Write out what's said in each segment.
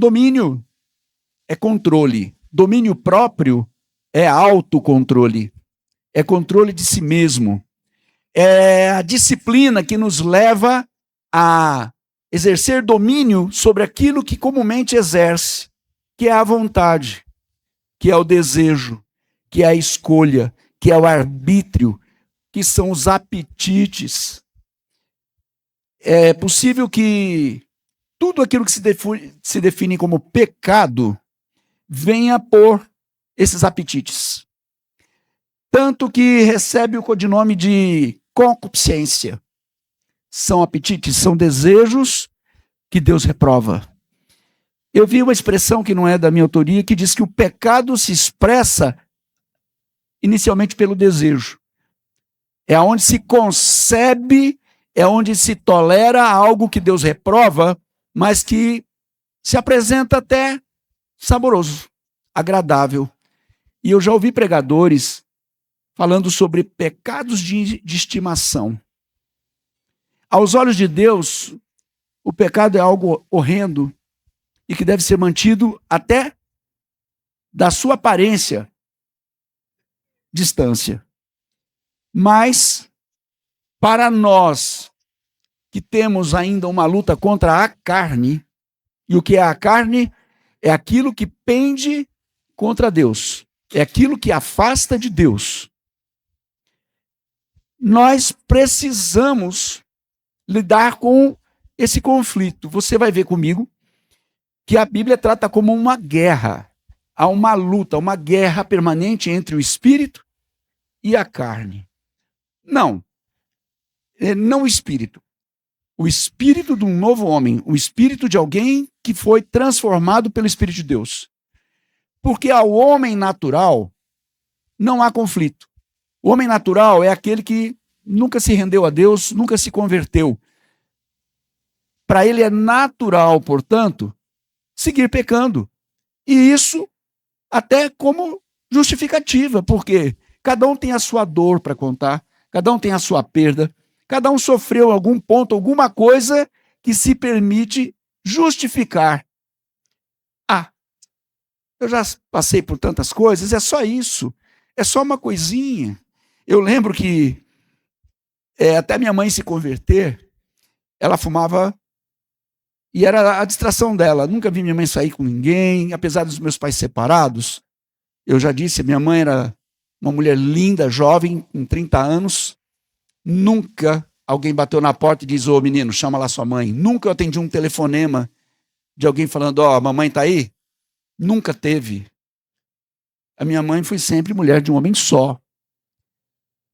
Domínio é controle. Domínio próprio é autocontrole. É controle de si mesmo. É a disciplina que nos leva a exercer domínio sobre aquilo que comumente exerce, que é a vontade, que é o desejo, que é a escolha, que é o arbítrio, que são os apetites. É possível que tudo aquilo que se define como pecado venha por esses apetites. Tanto que recebe o codinome de concupiscência. São apetites, são desejos que Deus reprova. Eu vi uma expressão que não é da minha autoria, que diz que o pecado se expressa inicialmente pelo desejo. É onde se concebe, é onde se tolera algo que Deus reprova, mas que se apresenta até saboroso, agradável. E eu já ouvi pregadores falando sobre pecados de estimação. Aos olhos de Deus, o pecado é algo horrendo e que deve ser mantido até da sua aparência, distância. Mas, para nós que temos ainda uma luta contra a carne, e o que é a carne? É aquilo que pende contra Deus, é aquilo que afasta de Deus. Nós precisamos lidar com esse conflito. Você vai ver comigo que a Bíblia trata como uma guerra. Há uma luta, uma guerra permanente entre o espírito e a carne. Não o espírito. O espírito de um novo homem, o espírito de alguém que foi transformado pelo Espírito de Deus. Porque ao homem natural não há conflito. O homem natural é aquele que nunca se rendeu a Deus, nunca se converteu. Para ele é natural, portanto, seguir pecando. E isso até como justificativa, porque cada um tem a sua dor para contar, cada um tem a sua perda, cada um sofreu algum ponto, alguma coisa que se permite justificar. Eu já passei por tantas coisas, é só isso, é só uma coisinha. Eu lembro que até minha mãe se converter, ela fumava e era a distração dela. Nunca vi minha mãe sair com ninguém, apesar dos meus pais separados. Eu já disse, minha mãe era uma mulher linda, jovem, com 30 anos. Nunca alguém bateu na porta e disse, ô menino, chama lá sua mãe. Nunca eu atendi um telefonema de alguém falando, ó, mamãe tá aí? Nunca teve. A minha mãe foi sempre mulher de um homem só.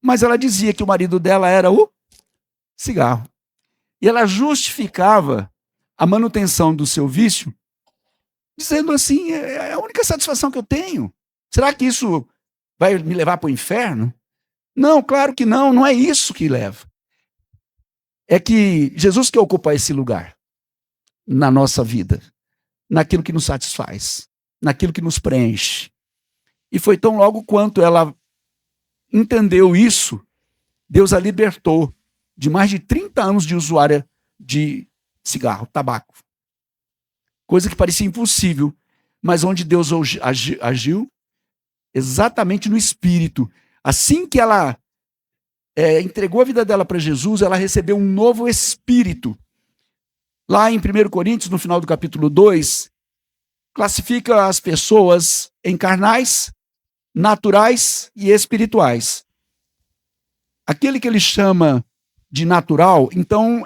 Mas ela dizia que o marido dela era o cigarro. E ela justificava a manutenção do seu vício, dizendo assim, é a única satisfação que eu tenho. Será que isso vai me levar para o inferno? Não, claro que não, não é isso que leva. É que Jesus quer ocupar esse lugar na nossa vida, naquilo que nos satisfaz, naquilo que nos preenche. E foi tão logo quanto ela entendeu isso, Deus a libertou de mais de 30 anos de usuária de cigarro, tabaco. Coisa que parecia impossível, mas onde Deus agiu exatamente no espírito. Assim que ela entregou a vida dela para Jesus, ela recebeu um novo espírito. Lá em 1 Coríntios, no final do capítulo 2, classifica as pessoas em carnais, naturais e espirituais. Aquele que ele chama de natural, então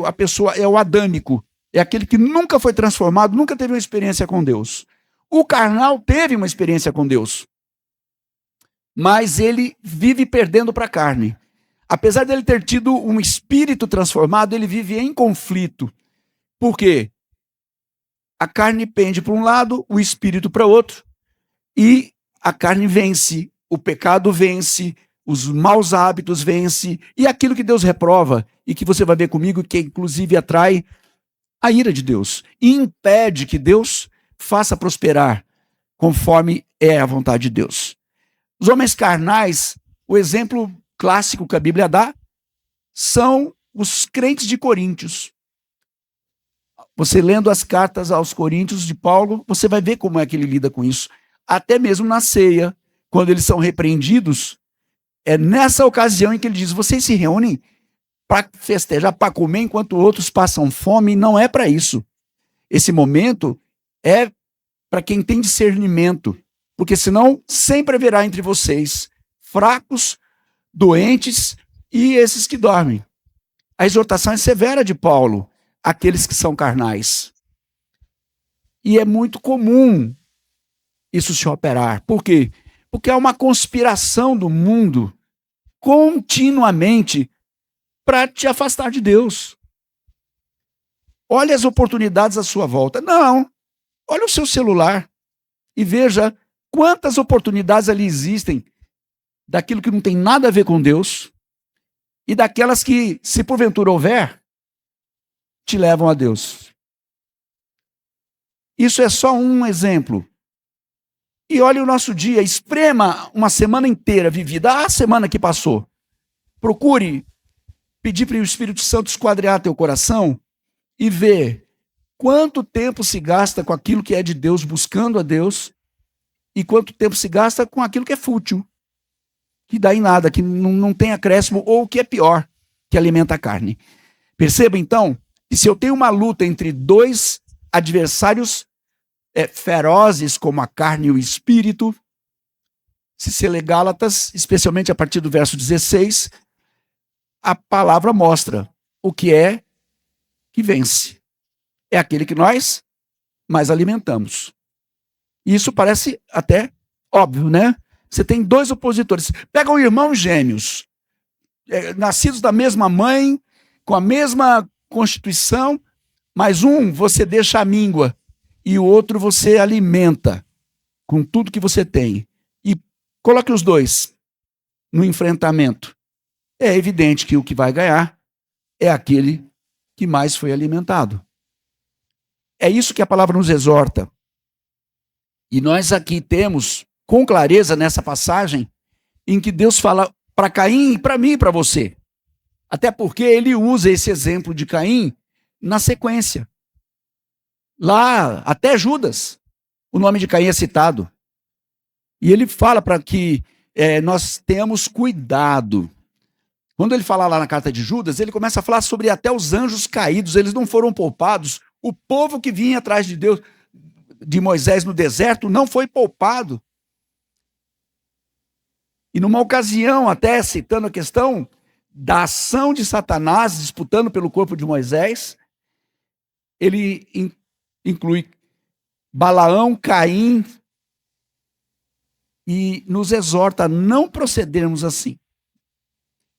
a pessoa, é o adâmico, é aquele que nunca foi transformado, nunca teve uma experiência com Deus. O carnal teve uma experiência com Deus, mas ele vive perdendo para a carne. Apesar dele ter tido um espírito transformado, ele vive em conflito. Por quê? A carne pende para um lado, o espírito para outro, e a carne vence, o pecado vence, os maus hábitos vence, e aquilo que Deus reprova, e que você vai ver comigo, que inclusive atrai a ira de Deus, e impede que Deus faça prosperar conforme é a vontade de Deus. Os homens carnais, o exemplo clássico que a Bíblia dá, são os crentes de Coríntios. Você lendo as cartas aos Coríntios de Paulo, você vai ver como é que ele lida com isso. Até mesmo na ceia, quando eles são repreendidos, é nessa ocasião em que ele diz: vocês se reúnem para festejar, para comer, enquanto outros passam fome, e não é para isso. Esse momento é para quem tem discernimento, porque senão sempre haverá entre vocês fracos, doentes e esses que dormem. A exortação é severa de Paulo àqueles que são carnais. E é muito comum isso se operar. Por quê? Porque há uma conspiração do mundo continuamente para te afastar de Deus. Olha as oportunidades à sua volta. Não. Olha o seu celular e veja quantas oportunidades ali existem daquilo que não tem nada a ver com Deus e daquelas que, se porventura houver, te levam a Deus. Isso é só um exemplo. E olha o nosso dia, esprema uma semana inteira vivida, a semana que passou. Procure pedir para o Espírito Santo esquadrear teu coração e ver quanto tempo se gasta com aquilo que é de Deus, buscando a Deus, e quanto tempo se gasta com aquilo que é fútil, que dá em nada, que não tem acréscimo, ou o que é pior, que alimenta a carne. Perceba, então, que se eu tenho uma luta entre dois adversários ferozes, como a carne e o espírito, se você ler Gálatas, especialmente a partir do verso 16, a palavra mostra o que é que vence. É aquele que nós mais alimentamos. Isso parece até óbvio, né? Você tem dois opositores. Pegam irmãos gêmeos, nascidos da mesma mãe, com a mesma constituição, mas um você deixa à míngua e o outro você alimenta com tudo que você tem. E coloque os dois no enfrentamento. É evidente que o que vai ganhar é aquele que mais foi alimentado. É isso que a palavra nos exorta. E nós aqui temos, com clareza nessa passagem, em que Deus fala para Caim e para mim e para você. Até porque ele usa esse exemplo de Caim na sequência. Lá, até Judas, o nome de Caim é citado. E ele fala para que nós tenhamos cuidado. Quando ele fala lá na carta de Judas, ele começa a falar sobre até os anjos caídos, eles não foram poupados. O povo que vinha atrás de Deus, de Moisés no deserto, não foi poupado. E numa ocasião, até citando a questão da ação de Satanás disputando pelo corpo de Moisés, ele inclui Balaão, Caim, e nos exorta a não procedermos assim.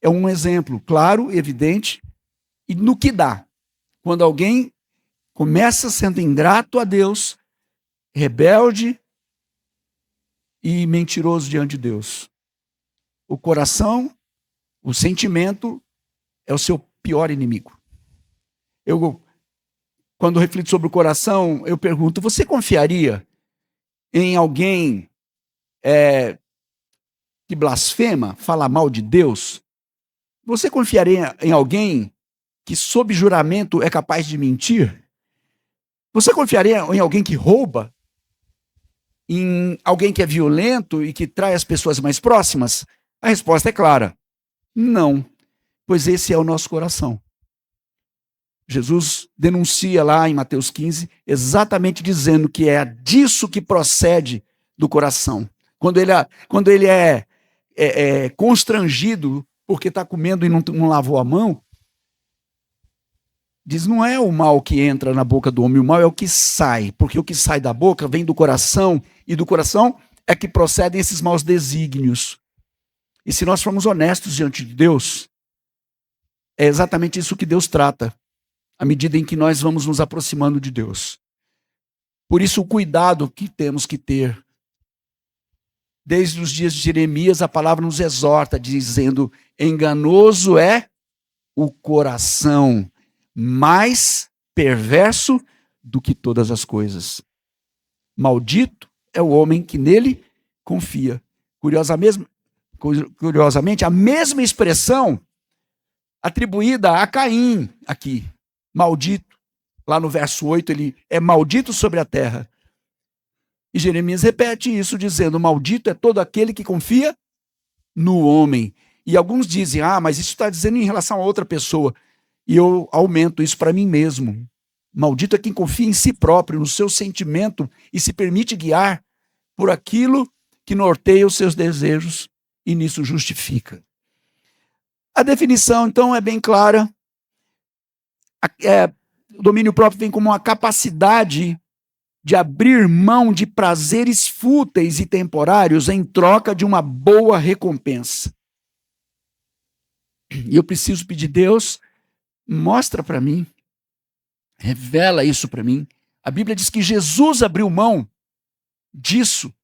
É um exemplo claro, evidente, e no que dá. Quando alguém começa sendo ingrato a Deus, rebelde e mentiroso diante de Deus. O coração, o sentimento é o seu pior inimigo. Quando reflito sobre o coração, eu pergunto: você confiaria em alguém que blasfema, fala mal de Deus? Você confiaria em alguém que, sob juramento, é capaz de mentir? Você confiaria em alguém que rouba? Em alguém que é violento e que trai as pessoas mais próximas? A resposta é clara: não, pois esse é o nosso coração. Jesus denuncia lá em Mateus 15, exatamente dizendo que é disso que procede do coração. Quando ele é constrangido porque está comendo e não lavou a mão, diz: não é o mal que entra na boca do homem, o mal é o que sai, porque o que sai da boca vem do coração, e do coração é que procedem esses maus desígnios. E se nós formos honestos diante de Deus, é exatamente isso que Deus trata, à medida em que nós vamos nos aproximando de Deus. Por isso, o cuidado que temos que ter. Desde os dias de Jeremias, a palavra nos exorta, dizendo: enganoso é o coração, mais perverso do que todas as coisas. Maldito é o homem que nele confia. Curiosamente, a mesma expressão atribuída a Caim aqui. Maldito. Lá no verso 8, ele é maldito sobre a terra. E Jeremias repete isso, dizendo: maldito é todo aquele que confia no homem. E alguns dizem: mas isso está dizendo em relação a outra pessoa. E eu aumento isso para mim mesmo. Maldito é quem confia em si próprio, no seu sentimento, e se permite guiar por aquilo que norteia os seus desejos e nisso justifica. A definição, então, é bem clara. O domínio próprio vem como uma capacidade de abrir mão de prazeres fúteis e temporários em troca de uma boa recompensa. E eu preciso pedir: Deus, mostra para mim, revela isso para mim. A Bíblia diz que Jesus abriu mão disso,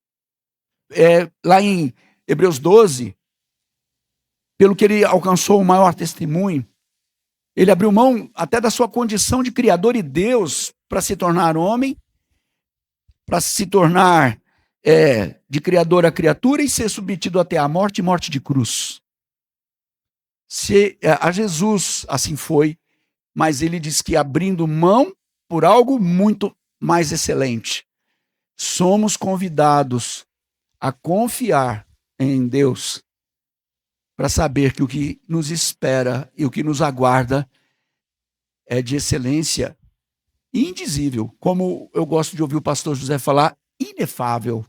lá em Hebreus 12, pelo que ele alcançou o maior testemunho. Ele abriu mão até da sua condição de Criador e Deus para se tornar homem, para se tornar de Criador a criatura e ser submetido até a morte e morte de cruz. A Jesus assim foi, mas ele diz que abrindo mão por algo muito mais excelente. Somos convidados a confiar em Deus para saber que o que nos espera e o que nos aguarda é de excelência indizível, como eu gosto de ouvir o pastor José falar, inefável.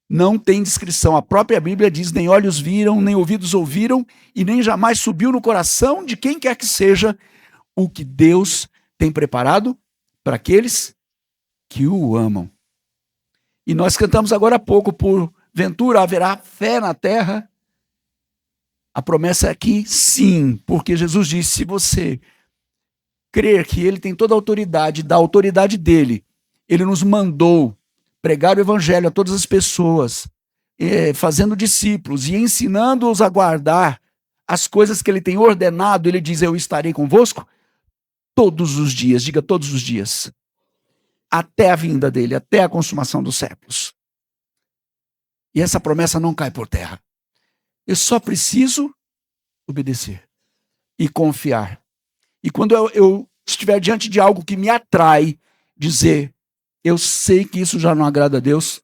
Não tem descrição. A própria Bíblia diz: nem olhos viram, nem ouvidos ouviram, e nem jamais subiu no coração de quem quer que seja o que Deus tem preparado para aqueles que o amam. E nós cantamos agora há pouco: porventura haverá fé na terra? A promessa é que sim, porque Jesus disse: se você crer que ele tem toda a autoridade, da autoridade dele, ele nos mandou pregar o evangelho a todas as pessoas, fazendo discípulos e ensinando-os a guardar as coisas que ele tem ordenado. Ele diz: eu estarei convosco todos os dias, diga todos os dias, até a vinda dele, até a consumação dos séculos. E essa promessa não cai por terra. Eu só preciso obedecer e confiar. E quando eu estiver diante de algo que me atrai, dizer: eu sei que isso já não agrada a Deus,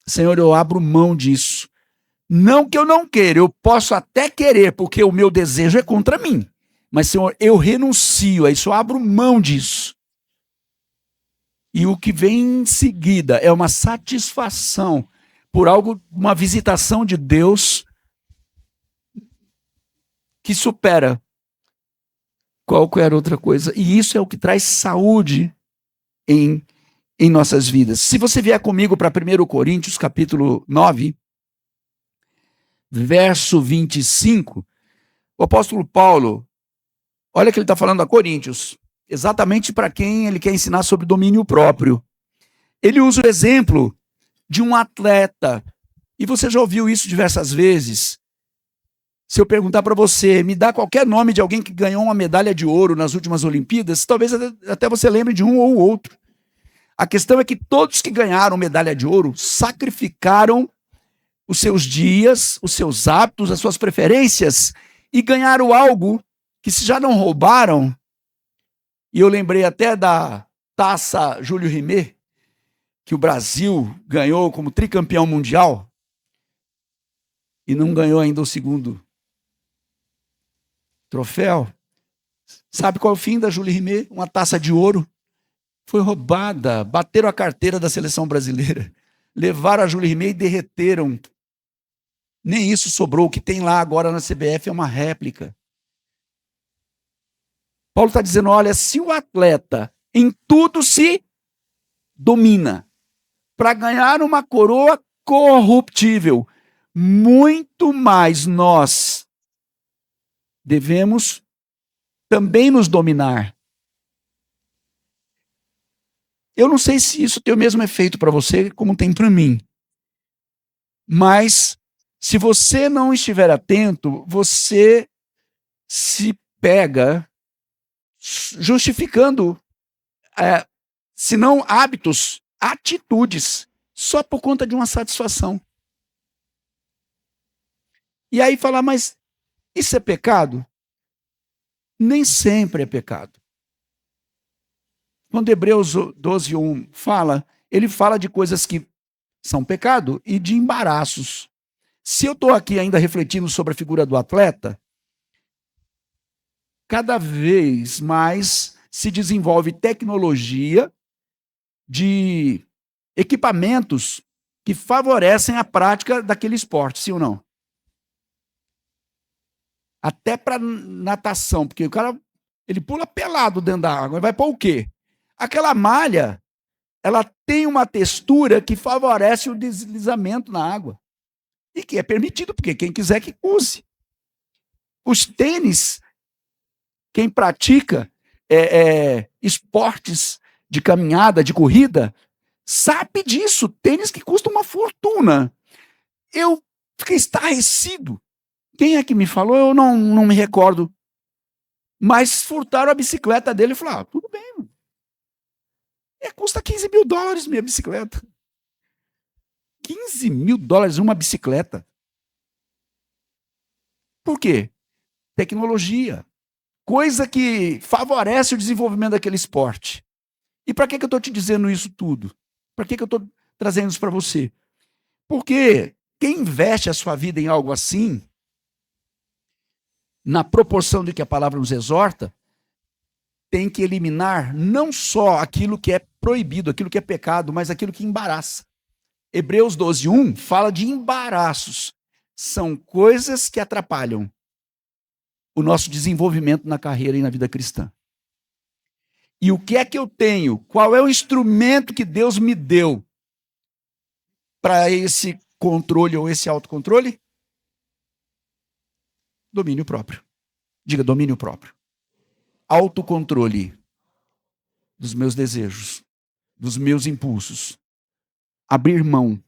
Senhor, eu abro mão disso. Não que eu não queira, eu posso até querer, porque o meu desejo é contra mim. Mas, Senhor, eu renuncio a isso, eu abro mão disso. E o que vem em seguida é uma satisfação por algo, uma visitação de Deus que supera qualquer outra coisa. E isso é o que traz saúde em nossas vidas. Se você vier comigo para 1 Coríntios, capítulo 9, verso 25, o apóstolo Paulo, olha que ele está falando a Coríntios, exatamente para quem ele quer ensinar sobre domínio próprio. Ele usa o exemplo de um atleta, e você já ouviu isso diversas vezes. Se eu perguntar para você, me dá qualquer nome de alguém que ganhou uma medalha de ouro nas últimas Olimpíadas, talvez até você lembre de um ou outro. A questão é que todos que ganharam medalha de ouro sacrificaram os seus dias, os seus hábitos, as suas preferências e ganharam algo que, se já não roubaram, e eu lembrei até da taça Júlio Rimet, que o Brasil ganhou como tricampeão mundial e não ganhou ainda o segundo troféu. Sabe qual é o fim da Júlio Rimet? Uma taça de ouro. Foi roubada, bateram a carteira da seleção brasileira, levaram a Júlio Rimet e derreteram. Nem isso sobrou. O que tem lá agora na CBF é uma réplica. Paulo está dizendo: olha, se o atleta em tudo se domina para ganhar uma coroa corruptível, muito mais nós devemos também nos dominar. Eu não sei se isso tem o mesmo efeito para você como tem para mim. Mas, se você não estiver atento, você se pega justificando, se não hábitos, atitudes, só por conta de uma satisfação. E aí falar: mas isso é pecado? Nem sempre é pecado. Quando Hebreus 12:1 fala, ele fala de coisas que são pecado e de embaraços. Se eu estou aqui ainda refletindo sobre a figura do atleta, cada vez mais se desenvolve tecnologia de equipamentos que favorecem a prática daquele esporte, sim ou não? Até para natação, porque o cara ele pula pelado dentro da água, vai para o quê? Aquela malha, ela tem uma textura que favorece o deslizamento na água. E que é permitido, porque quem quiser que use. Os tênis, quem pratica esportes de caminhada, de corrida, sabe disso. Tênis que custa uma fortuna. Eu fiquei estarrecido. Quem é que me falou? Eu não me recordo. Mas furtaram a bicicleta dele e falaram, tudo bem. Custa $15 mil minha bicicleta. $15 mil uma bicicleta. Por quê? Tecnologia. Coisa que favorece o desenvolvimento daquele esporte. E para que eu estou te dizendo isso tudo? Para que eu estou trazendo isso para você? Porque quem investe a sua vida em algo assim, na proporção de que a palavra nos exorta, tem que eliminar não só aquilo que é proibido, aquilo que é pecado, mas aquilo que embaraça. Hebreus 12:1 fala de embaraços. São coisas que atrapalham o nosso desenvolvimento na carreira e na vida cristã. E o que é que eu tenho? Qual é o instrumento que Deus me deu para esse controle ou esse autocontrole? Domínio próprio. Diga, domínio próprio. Autocontrole dos meus desejos, dos meus impulsos. Abrir mão.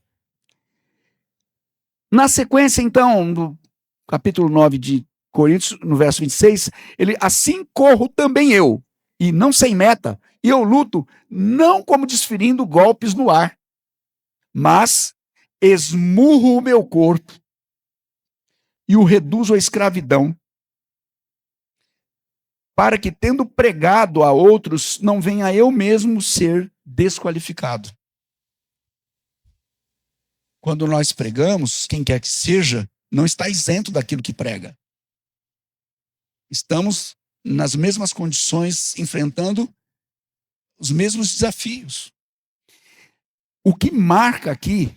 Na sequência, então, do capítulo 9 de Coríntios, no verso 26, ele, assim corro também eu, e não sem meta, e eu luto, não como desferindo golpes no ar, mas esmurro o meu corpo e o reduzo à escravidão, para que, tendo pregado a outros, não venha eu mesmo ser desqualificado. Quando nós pregamos, quem quer que seja, não está isento daquilo que prega. Estamos nas mesmas condições, enfrentando os mesmos desafios. O que marca aqui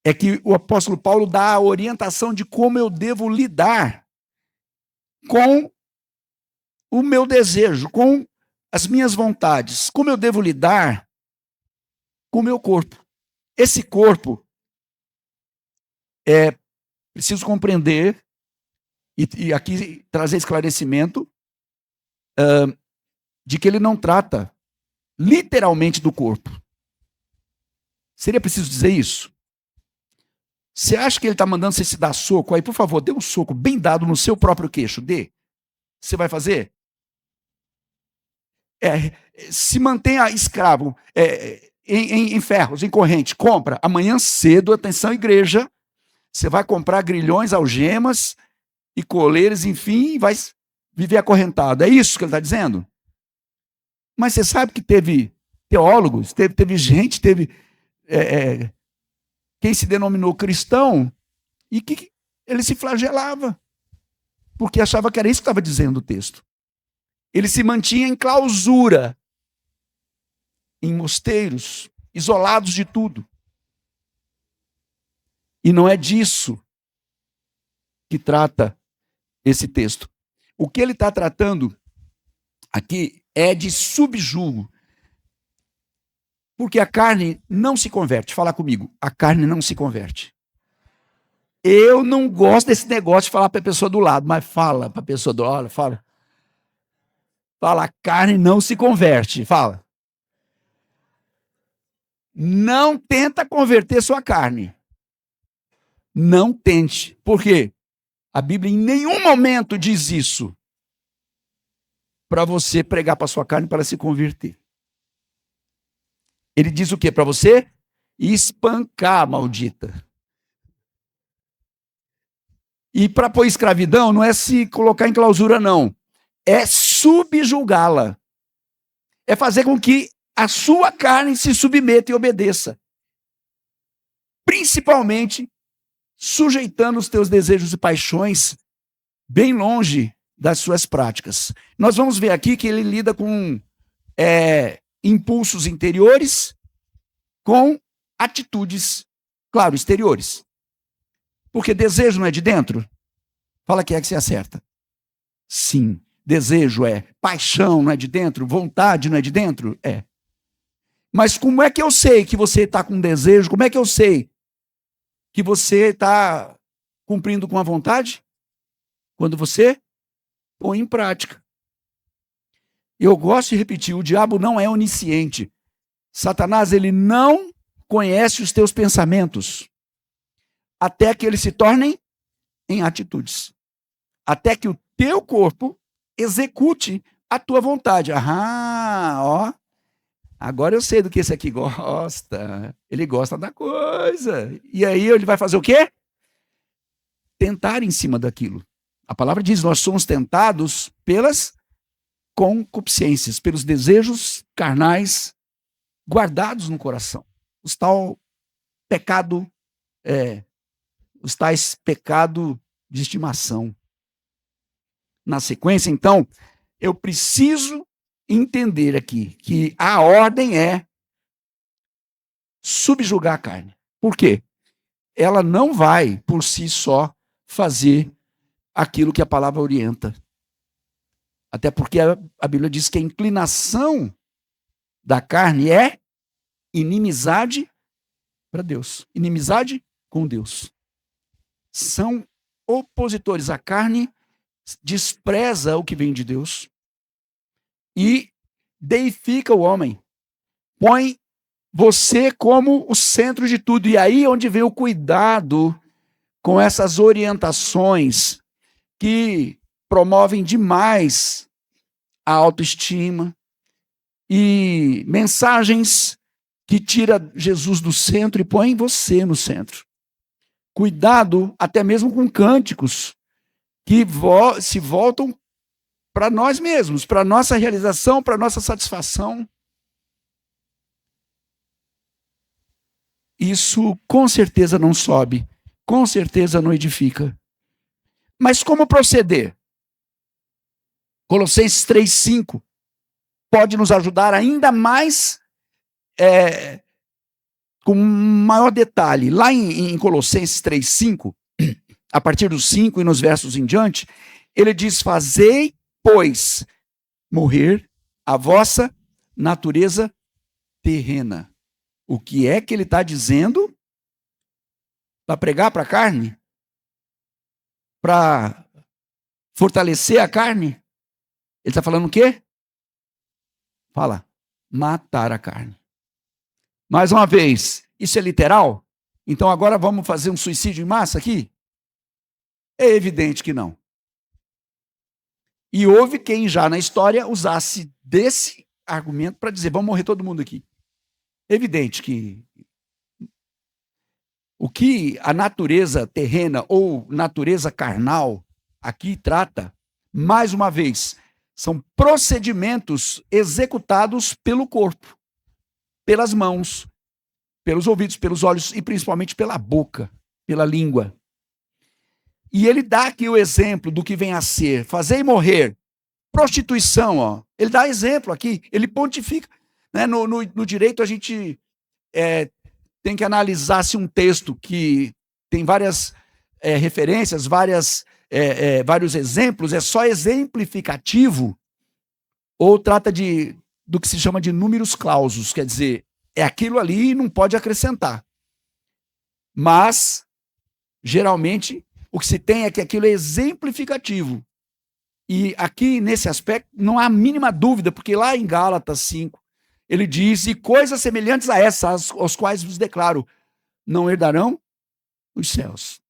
é que o apóstolo Paulo dá a orientação de como eu devo lidar com o meu desejo, com as minhas vontades, como eu devo lidar com o meu corpo. Esse corpo preciso compreender e aqui trazer esclarecimento de que ele não trata literalmente do corpo. Seria preciso dizer isso? Você acha que ele está mandando você se dar soco? Aí, por favor, dê um soco bem dado no seu próprio queixo. Dê. Você vai fazer? Se mantenha escravo em ferros, em corrente. Compra. Amanhã cedo, atenção, igreja, você vai comprar grilhões, algemas e coleiras, enfim, e vai viver acorrentado. É isso que ele está dizendo? Mas você sabe que teve teólogos, teve gente, teve quem se denominou cristão e que ele se flagelava, porque achava que era isso que estava dizendo o texto. Ele se mantinha em clausura, em mosteiros, isolados de tudo. E não é disso que trata esse texto. O que ele está tratando aqui é de subjugo. Porque a carne não se converte. Fala comigo. A carne não se converte. Eu não gosto desse negócio de falar para a pessoa do lado, mas fala para a pessoa do lado, fala. Fala, a carne não se converte. Fala. Não tenta converter sua carne. Não tente. Por quê? A Bíblia em nenhum momento diz isso para você pregar para sua carne para se converter. Ele diz o quê para você? Espancar a maldita. E para pôr escravidão não é se colocar em clausura, não. É subjugá-la. é fazer com que a sua carne se submeta e obedeça. Principalmente sujeitando os teus desejos e paixões bem longe das suas práticas. Nós vamos ver aqui que ele lida com impulsos interiores com atitudes, claro, exteriores. Porque desejo não é de dentro? Fala que você acerta. Sim. Desejo é paixão, não é de dentro? Vontade não é de dentro? É. Mas como é que eu sei que você está com desejo? Como é que eu sei que você está cumprindo com a vontade? Quando você põe em prática. Eu gosto de repetir, o diabo não é onisciente. Satanás, ele não conhece os teus pensamentos até que eles se tornem em atitudes. Até que o teu corpo execute a tua vontade. Ó. Agora eu sei do que esse aqui gosta. Ele gosta da coisa. E aí ele vai fazer o quê? Tentar em cima daquilo. A palavra diz, nós somos tentados pelas concupiscências, pelos desejos carnais guardados no coração. Os tais pecado de estimação. Na sequência, então, eu preciso entender aqui que a ordem é subjugar a carne. Por quê? Ela não vai, por si só, fazer aquilo que a palavra orienta. Até porque a Bíblia diz que a inclinação da carne é inimizade para Deus. Inimizade com Deus. São opositores. A carne despreza o que vem de Deus e deifica o homem. Põe você como o centro de tudo. E aí é onde vem o cuidado com essas orientações que promovem demais a autoestima e mensagens que tira Jesus do centro e põe você no centro. Cuidado até mesmo com cânticos que se voltam para nós mesmos, para nossa realização, para nossa satisfação. Isso com certeza não sobe, com certeza não edifica. Mas como proceder? Colossenses 3:5 pode nos ajudar ainda mais, com maior detalhe. Lá em Colossenses 3:5, a partir dos 5 e nos versos em diante, ele diz, fazei, pois, morrer a vossa natureza terrena. O que é que ele está dizendo? Para pregar para a carne? Para fortalecer a carne? Ele está falando o quê? Fala, matar a carne. Mais uma vez, isso é literal? Então agora vamos fazer um suicídio em massa aqui? É evidente que não. E houve quem já na história usasse desse argumento para dizer, vamos morrer todo mundo aqui. Evidente que o que a natureza terrena ou natureza carnal aqui trata, mais uma vez, são procedimentos executados pelo corpo, pelas mãos, pelos ouvidos, pelos olhos e principalmente pela boca, pela língua. E ele dá aqui o exemplo do que vem a ser, fazer e morrer, prostituição, ó. Ele dá exemplo aqui, ele pontifica. Né? No direito a gente tem que analisar se um texto que tem várias referências, vários exemplos, é só exemplificativo ou trata do que se chama de números clausos, quer dizer, é aquilo ali e não pode acrescentar. Mas, geralmente, o que se tem é que aquilo é exemplificativo. E aqui, nesse aspecto, não há a mínima dúvida, porque lá em Gálatas 5, ele diz, e coisas semelhantes a essas, aos quais vos declaro, não herdarão os céus.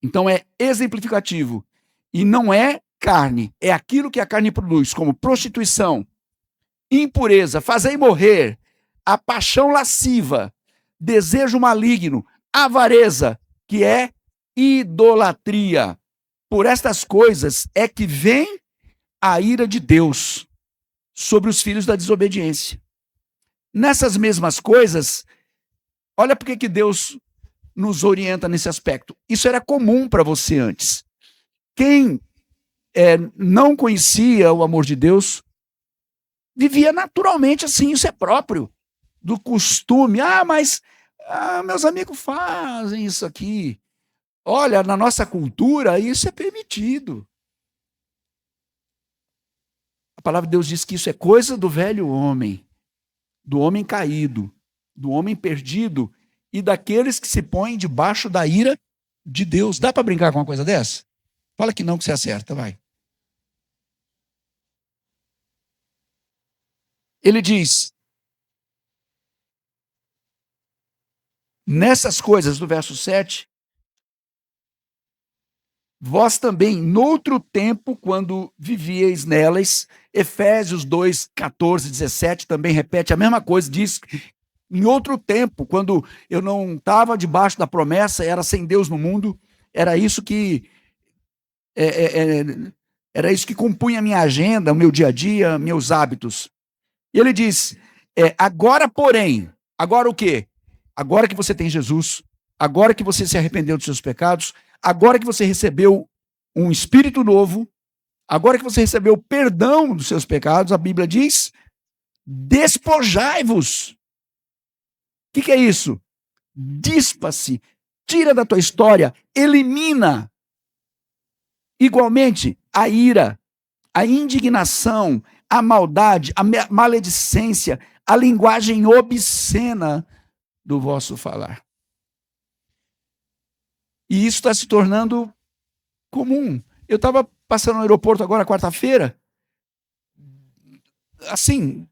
Então é exemplificativo. E não é carne, é aquilo que a carne produz, como prostituição, impureza, fazer morrer, a paixão lasciva, desejo maligno, avareza, que é idolatria. Por estas coisas é que vem a ira de Deus. sobre os filhos da desobediência. Nessas mesmas coisas, olha por que Deus nos orienta nesse aspecto. Isso era comum para você antes. Quem não conhecia o amor de Deus, vivia naturalmente assim, isso é próprio do costume. Mas meus amigos fazem isso aqui. Olha, na nossa cultura, isso é permitido. A palavra de Deus diz que isso é coisa do velho homem, do homem caído, do homem perdido e daqueles que se põem debaixo da ira de Deus. Dá para brincar com uma coisa dessa? Fala que não, que você acerta, vai. Ele diz, nessas coisas, do verso 7, vós também, noutro tempo, quando vivieis nelas, Efésios 2, 14, 17, também repete a mesma coisa, diz, em outro tempo, quando eu não estava debaixo da promessa, era sem Deus no mundo, era isso que era isso que compunha a minha agenda, o meu dia a dia, meus hábitos. E ele diz, agora porém, agora o quê? Agora que você tem Jesus, agora que você se arrependeu dos seus pecados, agora que você recebeu um espírito novo, agora que você recebeu perdão dos seus pecados, a Bíblia diz, despojai-vos. O que é isso? Dispa-se, tira da tua história, elimina. Igualmente, a ira, a indignação, a maldade, a maledicência, a linguagem obscena do vosso falar. E isso está se tornando comum. Eu estava passando no aeroporto agora, quarta-feira, assim,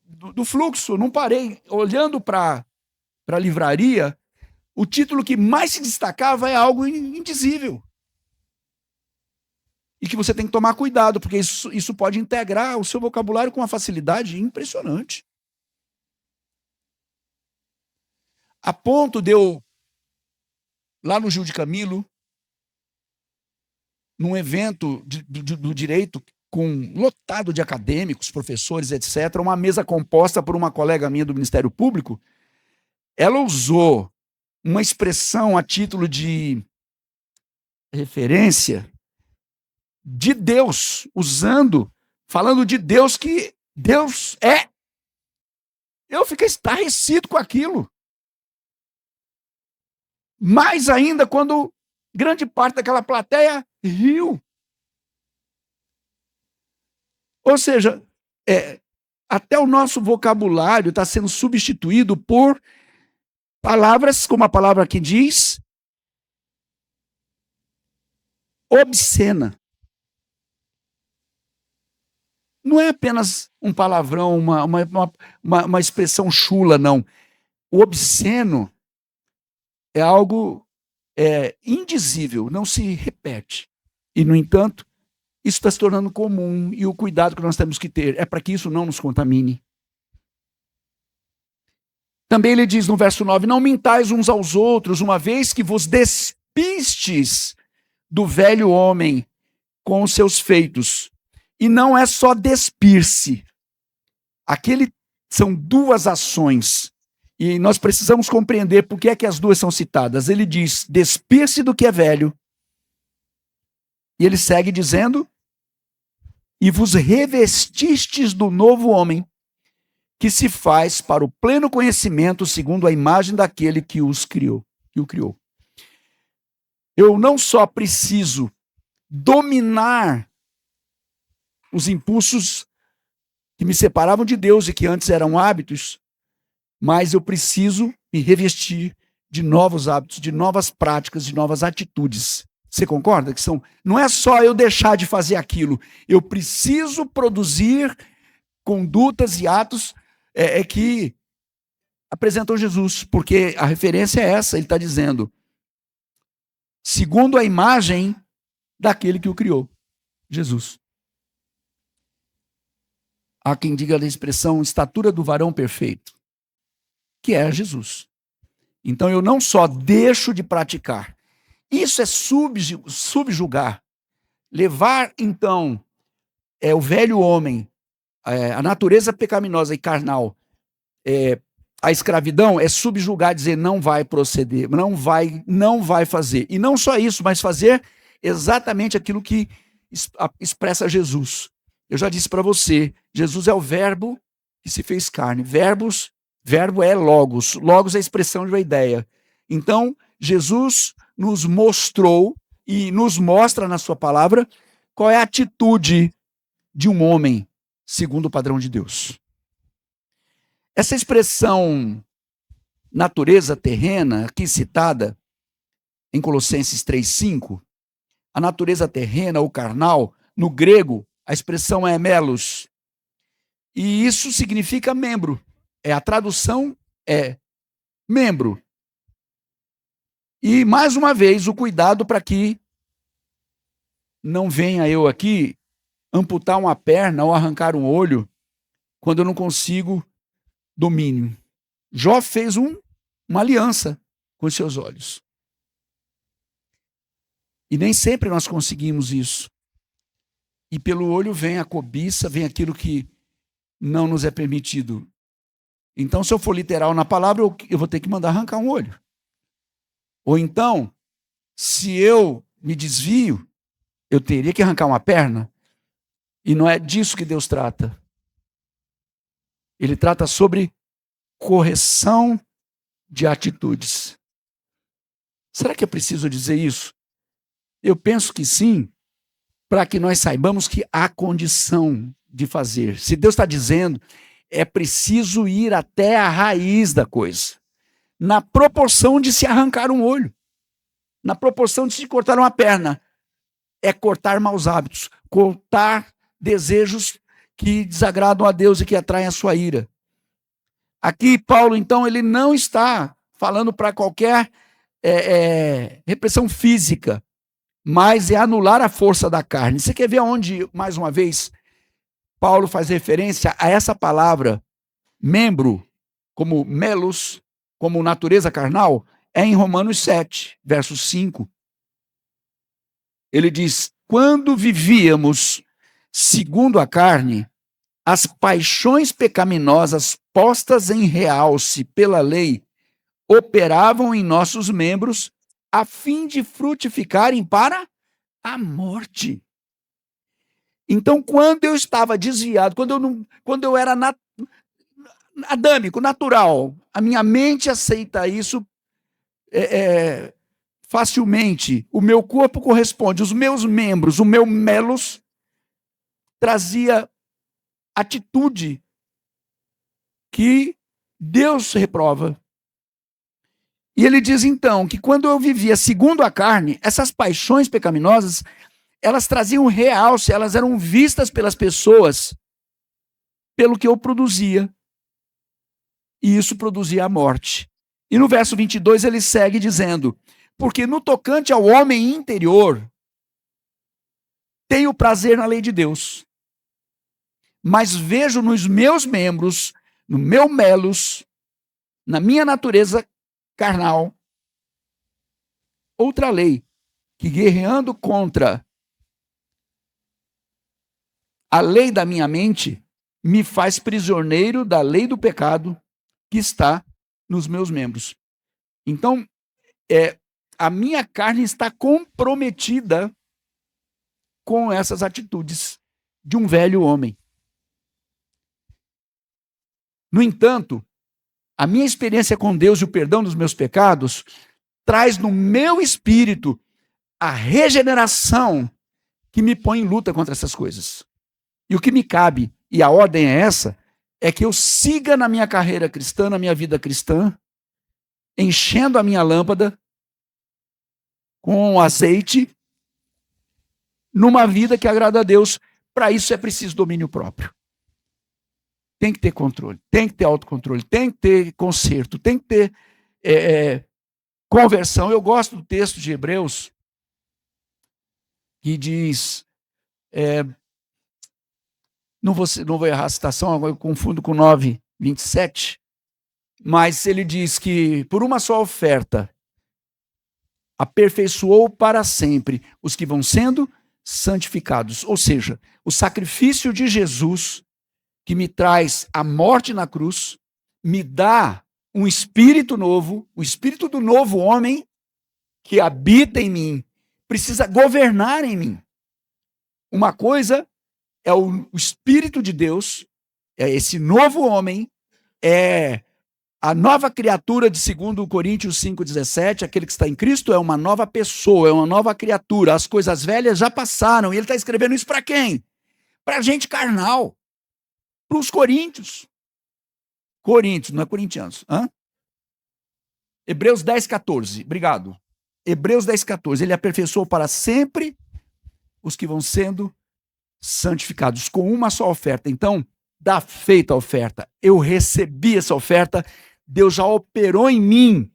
do fluxo, não parei, olhando para a livraria, o título que mais se destacava é algo indizível. E que você tem que tomar cuidado, porque isso pode integrar o seu vocabulário com uma facilidade impressionante. A ponto de eu, lá no Gil de Camilo, num evento do direito, lotado de acadêmicos, professores, etc., uma mesa composta por uma colega minha do Ministério Público, ela usou uma expressão a título de referência de Deus, falando de Deus, que Deus é. Eu fiquei estarrecido com aquilo. Mais ainda quando grande parte daquela plateia riu. Ou seja, até o nosso vocabulário está sendo substituído por palavras, como a palavra que diz, obscena. Não é apenas um palavrão, uma expressão chula, não. O obsceno é algo indizível, não se repete. E, no entanto, isso está se tornando comum, e o cuidado que nós temos que ter é para que isso não nos contamine. Também ele diz no verso 9, não mintais uns aos outros, uma vez que vos despistes do velho homem com os seus feitos. E não é só despir-se. São duas ações. E nós precisamos compreender por que é que as duas são citadas. Ele diz, despir-se do que é velho. E ele segue dizendo, e vos revestistes do novo homem, que se faz para o pleno conhecimento segundo a imagem daquele que o criou. Eu não só preciso dominar os impulsos que me separavam de Deus e que antes eram hábitos, mas eu preciso me revestir de novos hábitos, de novas práticas, de novas atitudes. Você concorda? Não é só eu deixar de fazer aquilo, eu preciso produzir condutas e atos que apresentam Jesus, porque a referência é essa, ele está dizendo, segundo a imagem daquele que o criou, Jesus. Há quem diga a expressão estatura do varão perfeito, que é Jesus. Então eu não só deixo de praticar, isso é subjugar, levar então o velho homem a natureza pecaminosa e carnal, a escravidão é subjugar, dizer não vai proceder, não vai fazer. E não só isso, mas fazer exatamente aquilo que expressa Jesus. Eu já disse para você, Jesus é o verbo que se fez carne. Verbo é logos. Logos é a expressão de uma ideia. Então, Jesus nos mostrou e nos mostra na sua palavra qual é a atitude de um homem segundo o padrão de Deus. Essa expressão natureza terrena, aqui citada em Colossenses 3,5, a natureza terrena ou carnal, no grego, a expressão é melos. E isso significa membro. A tradução é membro. E, mais uma vez, o cuidado para que não venha eu aqui amputar uma perna ou arrancar um olho quando eu não consigo domínio. Jó fez uma aliança com os seus olhos. E nem sempre nós conseguimos isso. E pelo olho vem a cobiça, vem aquilo que não nos é permitido. Então, se eu for literal na palavra, eu vou ter que mandar arrancar um olho. Ou então, se eu me desvio, eu teria que arrancar uma perna. E não é disso que Deus trata. Ele trata sobre correção de atitudes. Será que é preciso dizer isso? Eu penso que sim, para que nós saibamos que há condição de fazer. Se Deus está dizendo, é preciso ir até a raiz da coisa. Na proporção de se arrancar um olho. Na proporção de se cortar uma perna. É cortar maus hábitos. Cortar desejos que desagradam a Deus e que atraem a sua ira. Aqui, Paulo, então, ele não está falando para qualquer repressão física, mas é anular a força da carne. Você quer ver onde, mais uma vez, Paulo faz referência a essa palavra, membro, como melos, como natureza carnal? É em Romanos 7, verso 5. Ele diz, quando vivíamos segundo a carne, as paixões pecaminosas postas em realce pela lei operavam em nossos membros a fim de frutificarem para a morte. Então, quando eu estava desviado, quando eu era adâmico, natural, a minha mente aceita isso facilmente, o meu corpo corresponde, os meus membros, o meu melos trazia atitude que Deus reprova. E ele diz então que quando eu vivia segundo a carne, essas paixões pecaminosas, elas traziam realce, elas eram vistas pelas pessoas pelo que eu produzia. E isso produzia a morte. E no verso 22 ele segue dizendo, porque no tocante ao homem interior, tenho prazer na lei de Deus, mas vejo nos meus membros, no meu melos, na minha natureza carnal, outra lei, que guerreando contra a lei da minha mente, me faz prisioneiro da lei do pecado que está nos meus membros. Então, a minha carne está comprometida com essas atitudes de um velho homem. No entanto, a minha experiência com Deus e o perdão dos meus pecados traz no meu espírito a regeneração que me põe em luta contra essas coisas. E o que me cabe, e a ordem é essa, é que eu siga na minha carreira cristã, na minha vida cristã, enchendo a minha lâmpada com azeite, numa vida que agrada a Deus. Para isso é preciso domínio próprio. Tem que ter controle, tem que ter autocontrole, tem que ter conserto, tem que ter conversão. Eu gosto do texto de Hebreus, que diz, não vou errar a citação, agora eu confundo com 9:27, mas ele diz que por uma só oferta aperfeiçoou para sempre os que vão sendo santificados. Ou seja, o sacrifício de Jesus que me traz a morte na cruz, me dá um espírito novo, o espírito do novo homem que habita em mim, precisa governar em mim. Uma coisa é o Espírito de Deus, é esse novo homem, é a nova criatura de 2 Coríntios 5,17, aquele que está em Cristo é uma nova pessoa, é uma nova criatura, as coisas velhas já passaram, e ele está escrevendo isso para quem? Para gente carnal, para os coríntios. Coríntios, não é corintianos. Hebreus 10,14, obrigado. Hebreus 10,14, ele aperfeiçoou para sempre os que vão sendo santificados com uma só oferta. Então, dá feita a oferta. Eu recebi essa oferta, Deus já operou em mim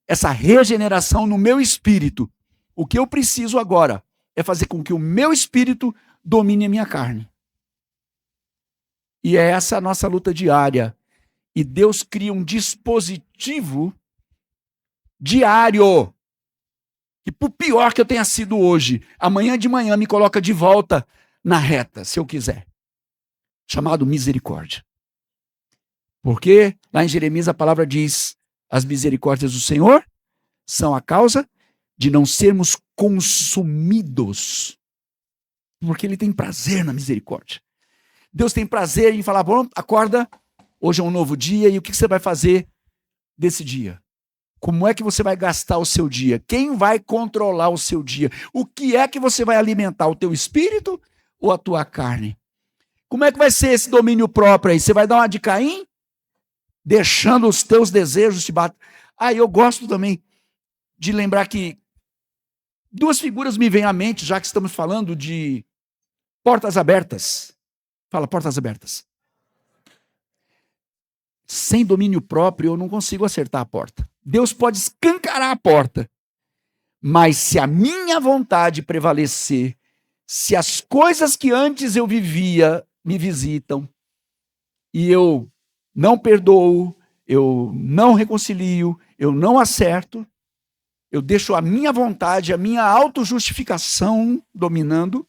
essa regeneração no meu espírito. O que eu preciso agora é fazer com que o meu espírito domine a minha carne. E é essa a nossa luta diária. E Deus cria um dispositivo diário, que por pior que eu tenha sido hoje, amanhã de manhã me coloca de volta na reta, se eu quiser. Chamado misericórdia. Porque lá em Jeremias a palavra diz: as misericórdias do Senhor são a causa de não sermos consumidos. Porque ele tem prazer na misericórdia. Deus tem prazer em falar: bom, acorda, hoje é um novo dia, e o que você vai fazer desse dia? Como é que você vai gastar o seu dia? Quem vai controlar o seu dia? O que é que você vai alimentar? O teu espírito ou a tua carne? Como é que vai ser esse domínio próprio aí? Você vai dar uma de Caim? Deixando os teus desejos te bater. Eu gosto também de lembrar que duas figuras me vêm à mente, já que estamos falando de portas abertas. Fala, portas abertas. Sem domínio próprio, eu não consigo acertar a porta. Deus pode escancarar a porta, mas se a minha vontade prevalecer, se as coisas que antes eu vivia me visitam, e eu não perdoo, eu não reconcilio, eu não acerto, eu deixo a minha vontade, a minha autojustificação dominando,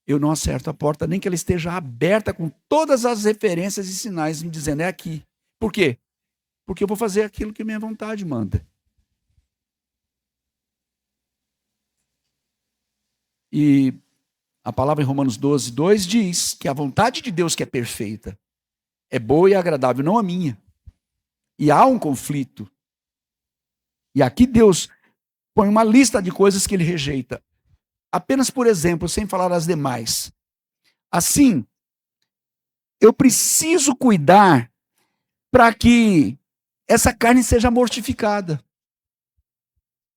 eu não acerto a porta, nem que ela esteja aberta com todas as referências e sinais me dizendo: é aqui. Por quê? Porque eu vou fazer aquilo que minha vontade manda. E a palavra em Romanos 12:2 diz que a vontade de Deus, que é perfeita, é boa e agradável, não a minha. E há um conflito. E aqui Deus põe uma lista de coisas que ele rejeita. Apenas por exemplo, sem falar as demais. Assim, eu preciso cuidar para que essa carne seja mortificada.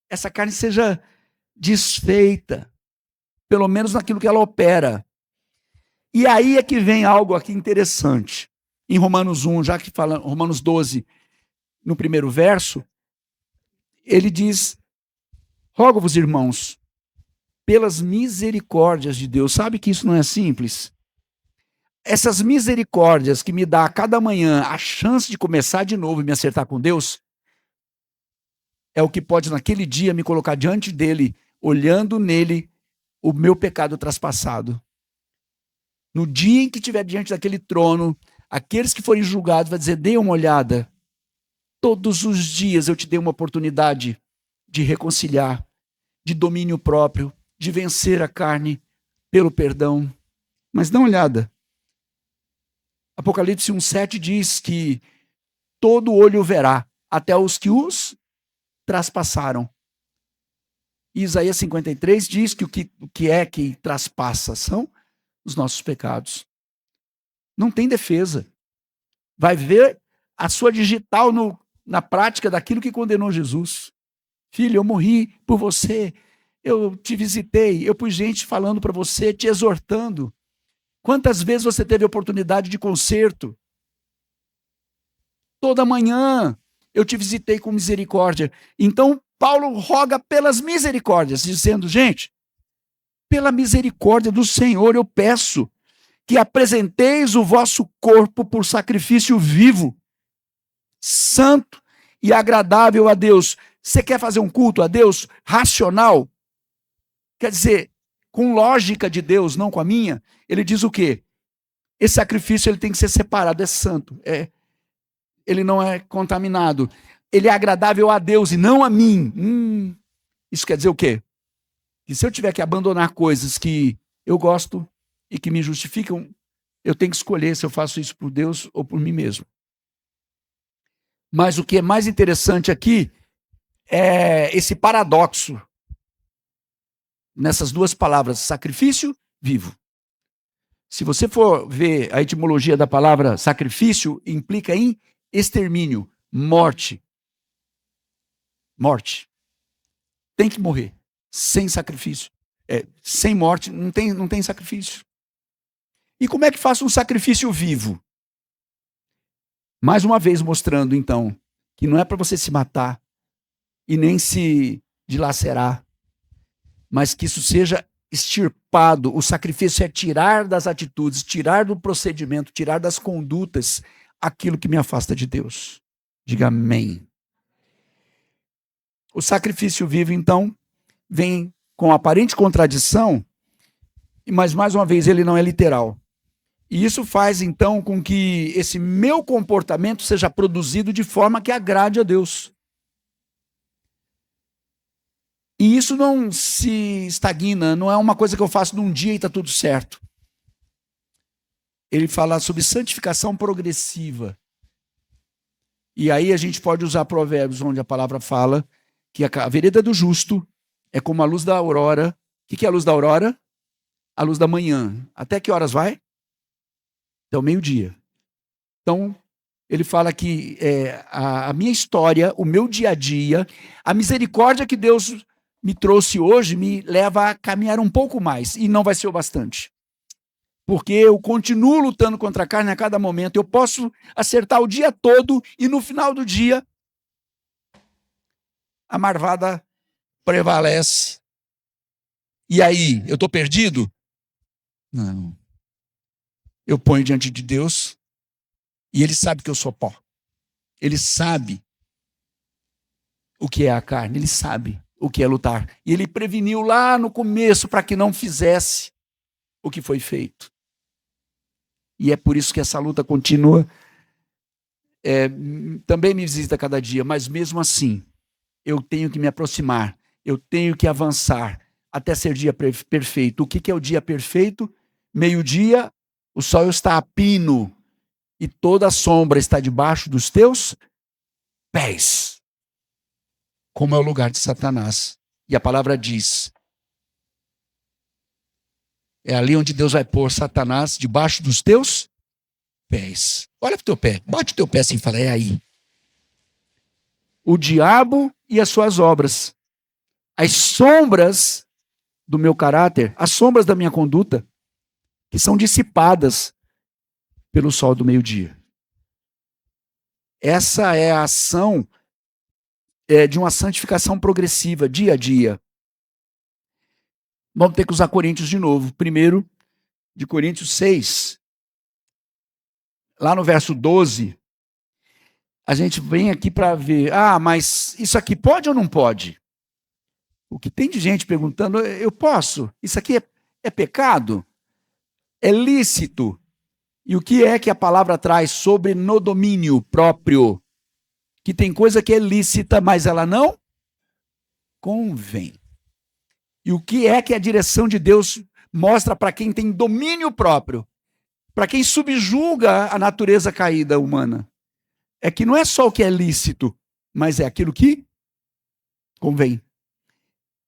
Essa carne seja desfeita. Pelo menos naquilo que ela opera. E aí é que vem algo aqui interessante. Em Romanos 1, já que fala Romanos 12, no primeiro verso, ele diz: rogo-vos, irmãos, pelas misericórdias de Deus. Sabe que isso não é simples? Essas misericórdias que me dá a cada manhã a chance de começar de novo e me acertar com Deus, é o que pode naquele dia me colocar diante dele, olhando nele o meu pecado traspassado. No dia em que estiver diante daquele trono, aqueles que forem julgados vão dizer: dê uma olhada. Todos os dias eu te dei uma oportunidade de reconciliar, de domínio próprio, de vencer a carne pelo perdão. Mas dá uma olhada. Apocalipse 1,7 diz que todo olho verá, até os que os traspassaram. E Isaías 53 diz que o que é que traspassa são os nossos pecados. Não tem defesa. Vai ver a sua digital na prática daquilo que condenou Jesus. Filho, eu morri por você, eu te visitei, eu pus gente falando para você, te exortando. Quantas vezes você teve oportunidade de conserto? Toda manhã eu te visitei com misericórdia. Então, Paulo roga pelas misericórdias, dizendo: gente, pela misericórdia do Senhor eu peço que apresenteis o vosso corpo por sacrifício vivo, santo e agradável a Deus. Você quer fazer um culto a Deus racional? Quer dizer, com lógica de Deus, não com a minha? Ele diz o quê? esse sacrifício ele tem que ser separado, é santo, ele não é contaminado, ele é agradável a Deus e não a mim. Isso quer dizer o quê? Que se eu tiver que abandonar coisas que eu gosto e que me justificam, eu tenho que escolher se eu faço isso por Deus ou por mim mesmo. Mas o que é mais interessante aqui é esse paradoxo nessas duas palavras, sacrifício, vivo. Se você for ver a etimologia da palavra sacrifício, implica em extermínio, morte. Morte. Tem que morrer. Sem sacrifício. Sem morte, não tem sacrifício. E como é que faço um sacrifício vivo? Mais uma vez mostrando, então, que não é para você se matar e nem se dilacerar, mas que isso seja extirpado. O sacrifício é tirar das atitudes, tirar do procedimento, tirar das condutas aquilo que me afasta de Deus. Diga amém. O sacrifício vivo, então, vem com aparente contradição, mas, mais uma vez, ele não é literal. E isso faz, então, com que esse meu comportamento seja produzido de forma que agrade a Deus. E isso não se estagna, não é uma coisa que eu faço num dia e está tudo certo. Ele fala sobre santificação progressiva. E aí a gente pode usar Provérbios, onde a palavra fala que a vereda do justo é como a luz da aurora. O que é a luz da aurora? A luz da manhã. Até que horas vai? Até o meio-dia. Então, ele fala que a minha história, o meu dia a dia, a misericórdia que Deus me trouxe hoje me leva a caminhar um pouco mais, e não vai ser o bastante. Porque eu continuo lutando contra a carne a cada momento, eu posso acertar o dia todo, e no final do dia, a marvada prevalece. E aí, eu estou perdido? Não. Eu ponho diante de Deus, e Ele sabe que eu sou pó. Ele sabe o que é a carne, Ele sabe o que é lutar. E Ele preveniu lá no começo para que não fizesse o que foi feito. E é por isso que essa luta continua. Também me visita cada dia, mas mesmo assim, eu tenho que me aproximar, eu tenho que avançar até ser dia perfeito. O que é o dia perfeito? Meio-dia, o sol está a pino e toda a sombra está debaixo dos teus pés. Como é o lugar de Satanás. E a palavra diz, é ali onde Deus vai pôr Satanás debaixo dos teus pés. Olha para o teu pé, bate o teu pé assim e fala, é aí. O diabo e as suas obras. As sombras do meu caráter, as sombras da minha conduta, que são dissipadas pelo sol do meio-dia. Essa é a ação de uma santificação progressiva, dia a dia. Vamos ter que usar Coríntios de novo. Primeiro, de Coríntios 6, lá no verso 12, a gente vem aqui para ver, mas isso aqui pode ou não pode? O que tem de gente perguntando, eu posso? Isso aqui é pecado? É lícito? E o que é que a palavra traz sobre no domínio próprio? Que tem coisa que é lícita, mas ela não convém. E o que é que a direção de Deus mostra para quem tem domínio próprio? Para quem subjuga a natureza caída humana? É que não é só o que é lícito, mas é aquilo que convém.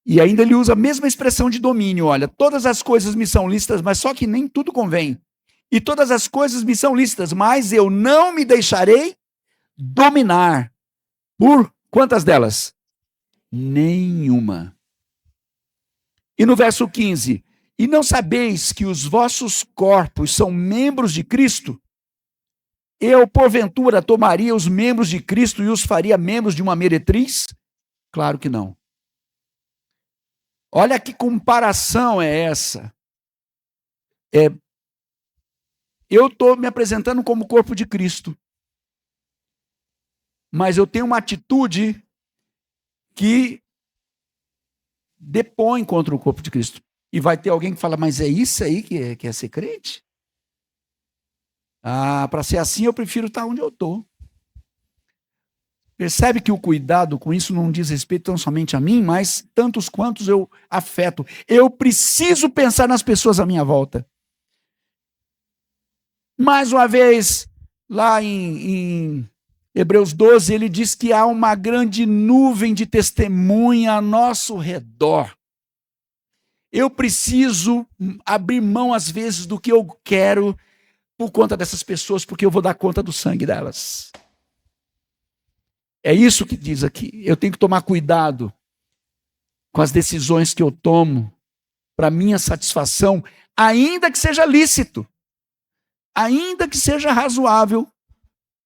E ainda ele usa a mesma expressão de domínio. Olha, todas as coisas me são lícitas, mas só que nem tudo convém. E todas as coisas me são lícitas, mas eu não me deixarei dominar. Por quantas delas? Nenhuma. E no verso 15, e não sabeis que os vossos corpos são membros de Cristo? Eu, porventura, tomaria os membros de Cristo e os faria membros de uma meretriz? Claro que não. Olha que comparação é essa. Eu estou me apresentando como corpo de Cristo, mas eu tenho uma atitude que depõe contra o corpo de Cristo. E vai ter alguém que fala, mas é isso aí que é ser crente? Para ser assim, eu prefiro estar onde eu estou. Percebe que o cuidado com isso não diz respeito tão somente a mim, mas tantos quantos eu afeto. Eu preciso pensar nas pessoas à minha volta. Mais uma vez, lá em Hebreus 12, ele diz que há uma grande nuvem de testemunha a nosso redor. Eu preciso abrir mão, às vezes, do que eu quero por conta dessas pessoas, porque eu vou dar conta do sangue delas. É isso que diz aqui. Eu tenho que tomar cuidado com as decisões que eu tomo para minha satisfação, ainda que seja lícito, ainda que seja razoável,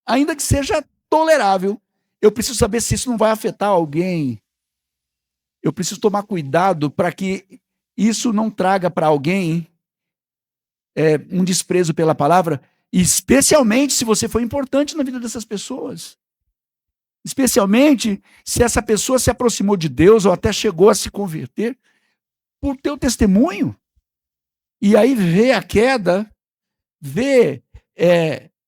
ainda que seja tolerável. Eu preciso saber se isso não vai afetar alguém. Eu preciso tomar cuidado para que isso não traga para alguém um desprezo pela palavra, especialmente se você foi importante na vida dessas pessoas. Especialmente se essa pessoa se aproximou de Deus ou até chegou a se converter por teu testemunho. E aí vê a queda, vê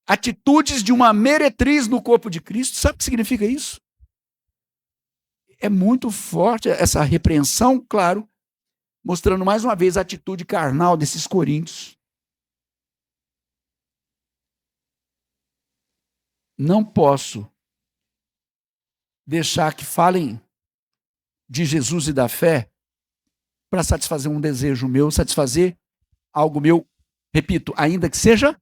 atitudes de uma meretriz no corpo de Cristo. Sabe o que significa isso? É muito forte essa repreensão, claro, mostrando mais uma vez a atitude carnal desses coríntios. Não posso deixar que falem de Jesus e da fé para satisfazer um desejo meu, satisfazer algo meu, repito, ainda que seja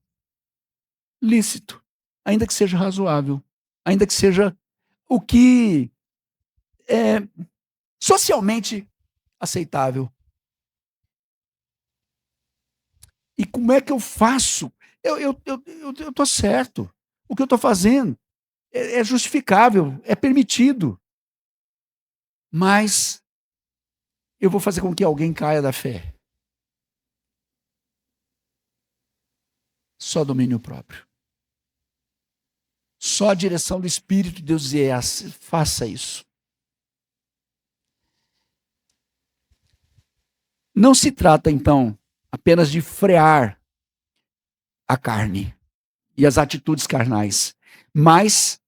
lícito, ainda que seja razoável, ainda que seja o que é socialmente aceitável. E como é que eu faço? Eu estou certo. O que eu estou fazendo é justificável, é permitido. Mas eu vou fazer com que alguém caia da fé. Só domínio próprio. Só a direção do Espírito de Deus dizer, faça isso. Não se trata, então, apenas de frear a carne e as atitudes carnais, mas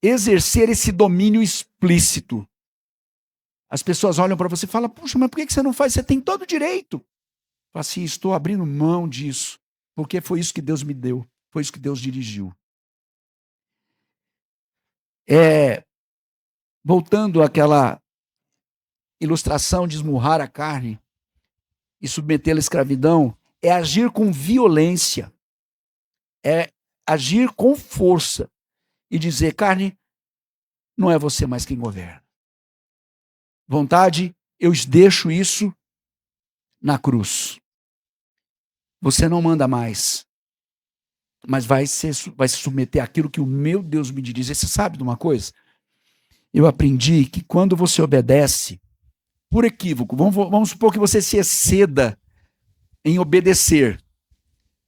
exercer esse domínio explícito. As pessoas olham para você e falam, puxa, mas por que você não faz? Você tem todo o direito. Fala assim, estou abrindo mão disso, porque foi isso que Deus me deu, foi isso que Deus dirigiu. Voltando àquela ilustração de esmurrar a carne e submetê-la à escravidão, é agir com violência, é agir com força e dizer, carne, não é você mais quem governa. Vontade, eu deixo isso na cruz. Você não manda mais, mas vai se submeter àquilo que o meu Deus me diz. E você sabe de uma coisa? Eu aprendi que quando você obedece, por equívoco, vamos supor que você se exceda em obedecer,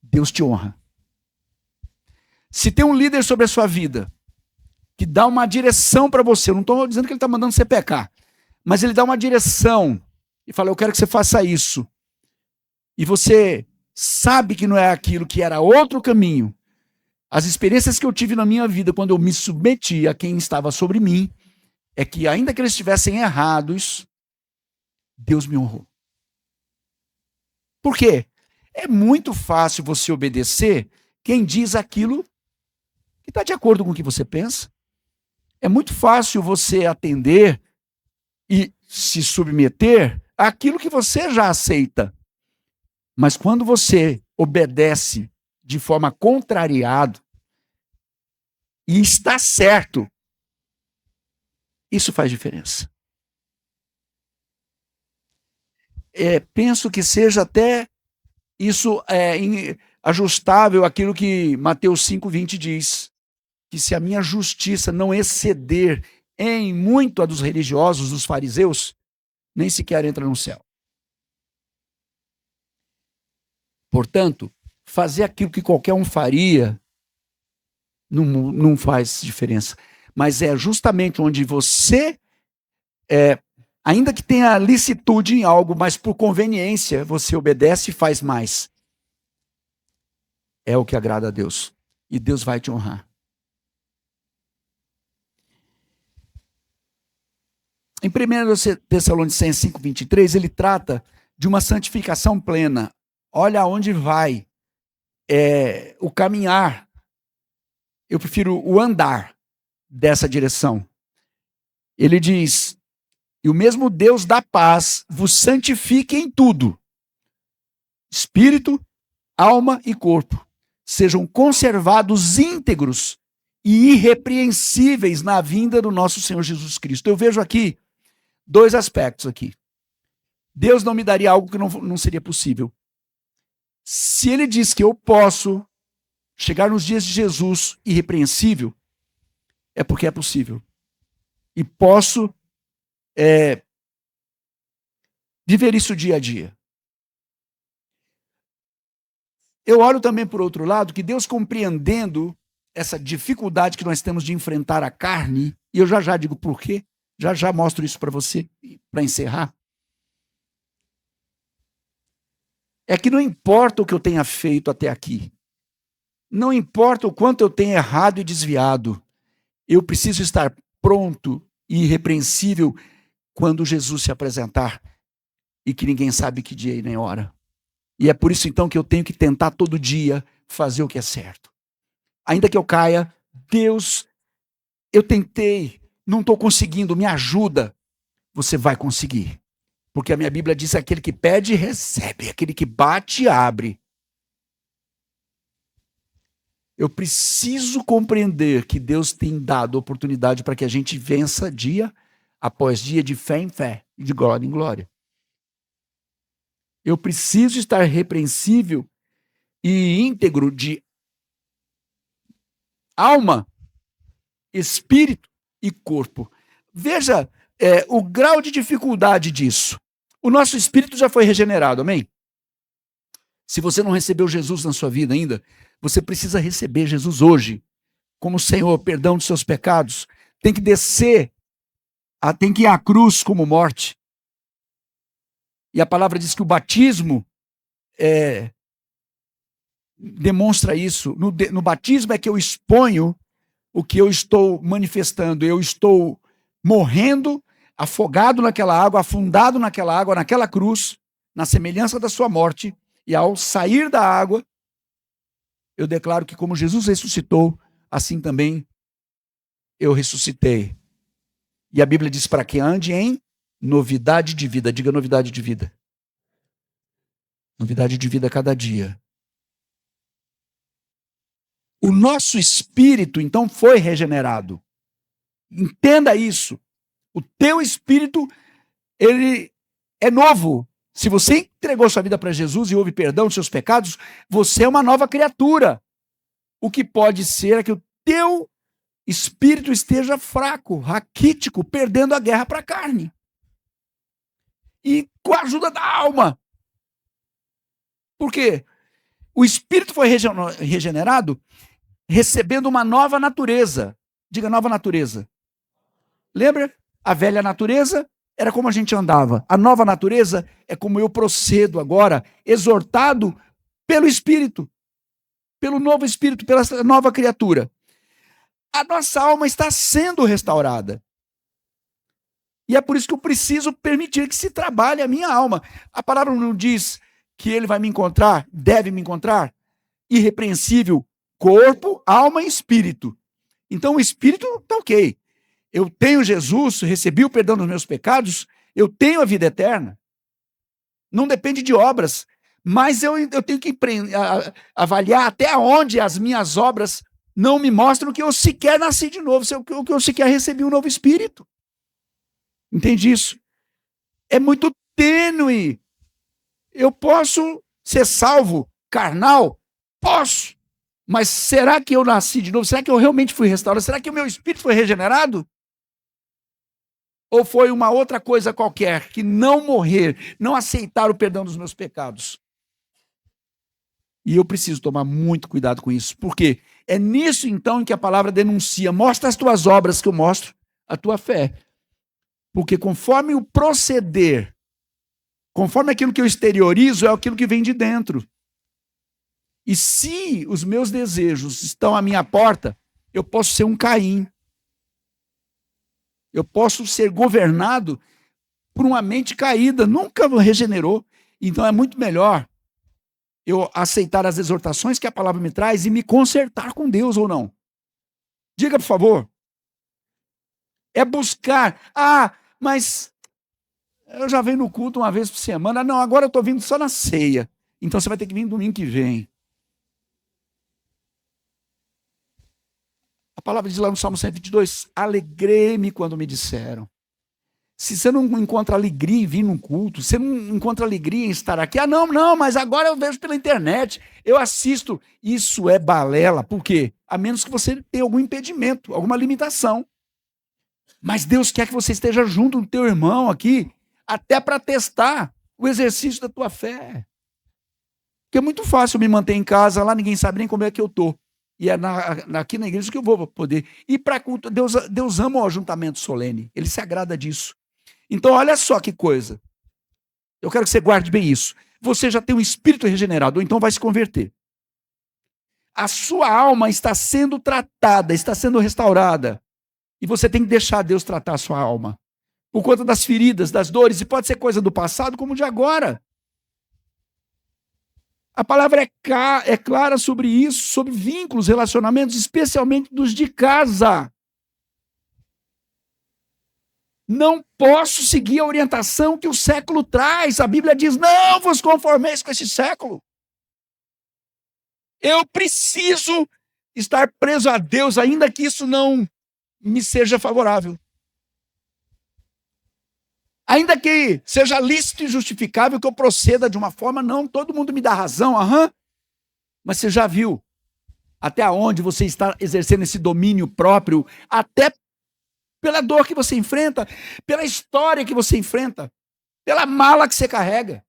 Deus te honra. Se tem um líder sobre a sua vida que dá uma direção para você, eu não estou dizendo que ele está mandando você pecar, mas ele dá uma direção e fala, eu quero que você faça isso. E você sabe que não é aquilo, que era outro caminho. As experiências que eu tive na minha vida quando eu me submeti a quem estava sobre mim, é que ainda que eles estivessem errados, Deus me honrou. Por quê? É muito fácil você obedecer quem diz aquilo que está de acordo com o que você pensa. É muito fácil você atender e se submeter àquilo que você já aceita. Mas quando você obedece de forma contrariada e está certo, isso faz diferença. Penso que seja até isso ajustável àquilo que Mateus 5,20 diz, que se a minha justiça não exceder em muito a dos religiosos, dos fariseus, nem sequer entra no céu. Portanto, fazer aquilo que qualquer um faria não faz diferença. Mas é justamente onde você, ainda que tenha licitude em algo, mas por conveniência, você obedece e faz mais. é o que agrada a Deus. E Deus vai te honrar. Em 1 Tessalonicenses 5:23, ele trata de uma santificação plena. Olha aonde vai o caminhar. Eu prefiro o andar dessa direção. Ele diz: e o mesmo Deus da paz vos santifique em tudo, espírito, alma e corpo, sejam conservados íntegros e irrepreensíveis na vinda do nosso Senhor Jesus Cristo. Eu vejo aqui dois aspectos aqui. Deus não me daria algo que não seria possível. Se ele diz que eu posso chegar nos dias de Jesus irrepreensível, é porque é possível. E posso viver isso dia a dia. Eu olho também por outro lado que Deus, compreendendo essa dificuldade que nós temos de enfrentar a carne, e eu já digo por quê, já mostro isso para você, para encerrar. É que não importa o que eu tenha feito até aqui, não importa o quanto eu tenha errado e desviado, eu preciso estar pronto e irrepreensível quando Jesus se apresentar, e que ninguém sabe que dia e nem hora. E é por isso então que eu tenho que tentar todo dia fazer o que é certo. Ainda que eu caia, Deus, eu tentei, não estou conseguindo, me ajuda. Você vai conseguir. Porque a minha Bíblia diz: aquele que pede, recebe. Aquele que bate, abre. Eu preciso compreender que Deus tem dado oportunidade para que a gente vença dia após dia, de fé em fé, de glória em glória. Eu preciso estar repreensível e íntegro de alma, espírito e corpo. Veja o grau de dificuldade disso. O nosso espírito já foi regenerado, amém? Se você não recebeu Jesus na sua vida ainda, você precisa receber Jesus hoje como Senhor, perdão dos seus pecados. Tem que descer, tem que ir à cruz como morte. E a palavra diz que o batismo demonstra isso. No batismo é que eu exponho o que eu estou manifestando. Eu estou morrendo, afogado naquela água, afundado naquela água, naquela cruz, na semelhança da sua morte. E ao sair da água, eu declaro que como Jesus ressuscitou, assim também eu ressuscitei. E a Bíblia diz para que ande em novidade de vida. Diga novidade de vida. Novidade de vida a cada dia. O nosso espírito, então, foi regenerado. Entenda isso. O teu espírito, ele é novo. Se você entregou sua vida para Jesus e houve perdão dos seus pecados, você é uma nova criatura. O que pode ser é que o teu espírito esteja fraco, raquítico, perdendo a guerra para a carne. E com a ajuda da alma. Por quê? O espírito foi regenerado recebendo uma nova natureza. Diga nova natureza. Lembra? A velha natureza era como a gente andava. A nova natureza é como eu procedo agora, exortado pelo Espírito, pelo novo Espírito, pela nova criatura. A nossa alma está sendo restaurada. E é por isso que eu preciso permitir que se trabalhe a minha alma. A palavra não diz que ele vai me encontrar, deve me encontrar, irrepreensível, corpo, alma e espírito. Então o espírito está ok. Eu tenho Jesus, recebi o perdão dos meus pecados, eu tenho a vida eterna. Não depende de obras, mas eu tenho que avaliar até onde as minhas obras não me mostram que eu sequer nasci de novo, que eu sequer recebi um novo espírito. Entende isso? É muito tênue. Eu posso ser salvo, carnal? Posso. Mas será que eu nasci de novo? Será que eu realmente fui restaurado? Será que o meu espírito foi regenerado? Ou foi uma outra coisa qualquer, que não morrer, não aceitar o perdão dos meus pecados? E eu preciso tomar muito cuidado com isso. Por quê? É nisso, então, que a palavra denuncia. Mostra as tuas obras que eu mostro a tua fé. Porque conforme o proceder, conforme aquilo que eu exteriorizo, é aquilo que vem de dentro. E se os meus desejos estão à minha porta, eu posso ser um Caim. Eu posso ser governado por uma mente caída, nunca regenerou. Então é muito melhor eu aceitar as exortações que a palavra me traz e me consertar com Deus ou não. Diga, por favor. É buscar. Mas eu já venho no culto uma vez por semana. Não, agora eu estou vindo só na ceia. Então você vai ter que vir domingo que vem. A palavra diz lá no Salmo 122, alegrei-me quando me disseram. Se você não encontra alegria em vir num culto, você não encontra alegria em estar aqui, não, mas agora eu vejo pela internet, eu assisto. Isso é balela, por quê? A menos que você tenha algum impedimento, alguma limitação. Mas Deus quer que você esteja junto do teu irmão aqui, até para testar o exercício da tua fé. Porque é muito fácil me manter em casa, lá ninguém sabe nem como é que eu estou. E é aqui na igreja que eu vou poder. E para culto, Deus ama o ajuntamento solene, Ele se agrada disso. Então, olha só que coisa. Eu quero que você guarde bem isso. Você já tem um espírito regenerado, ou então vai se converter. A sua alma está sendo tratada, está sendo restaurada. E você tem que deixar Deus tratar a sua alma. Por conta das feridas, das dores, e pode ser coisa do passado como de agora. A palavra é clara sobre isso, sobre vínculos, relacionamentos, especialmente dos de casa. Não posso seguir a orientação que o século traz. A Bíblia diz, não vos conformeis com esse século. Eu preciso estar preso a Deus, ainda que isso não me seja favorável. Ainda que seja lícito e justificável que eu proceda de uma forma, não, todo mundo me dá razão, mas você já viu até onde você está exercendo esse domínio próprio, até pela dor que você enfrenta, pela história que você enfrenta, pela mala que você carrega.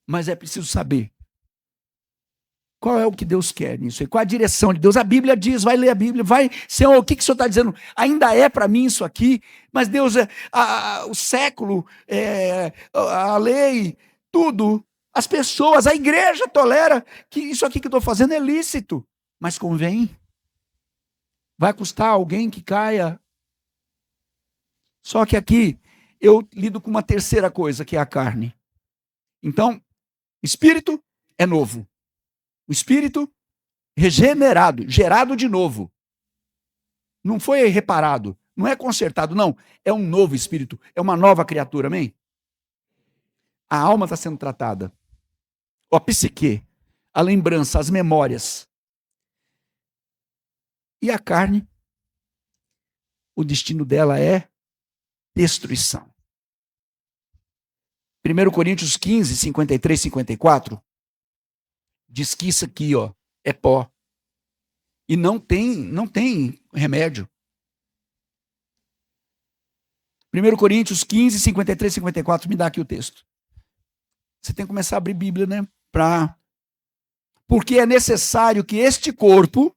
Mas é preciso saber qual é o que Deus quer nisso aí, qual a direção de Deus. A Bíblia diz, vai ler a Bíblia, Senhor, o que o Senhor está dizendo? Ainda é para mim isso aqui, mas Deus, o século, a lei, tudo, as pessoas, a igreja tolera que isso aqui que eu estou fazendo é lícito, mas convém. Vai custar alguém que caia. Só que aqui eu lido com uma terceira coisa, que é a carne. Então, espírito é novo. O espírito regenerado, gerado de novo. Não foi reparado, não é consertado, não. É um novo espírito, é uma nova criatura, amém? A alma está sendo tratada. A psique, a lembrança, as memórias. E a carne, o destino dela é destruição. 1 Coríntios 15, 53, 54, diz que isso aqui, é pó. E não tem remédio. 1 Coríntios 15, 53, 54, me dá aqui o texto. Você tem que começar a abrir Bíblia, né? Porque é necessário que este corpo,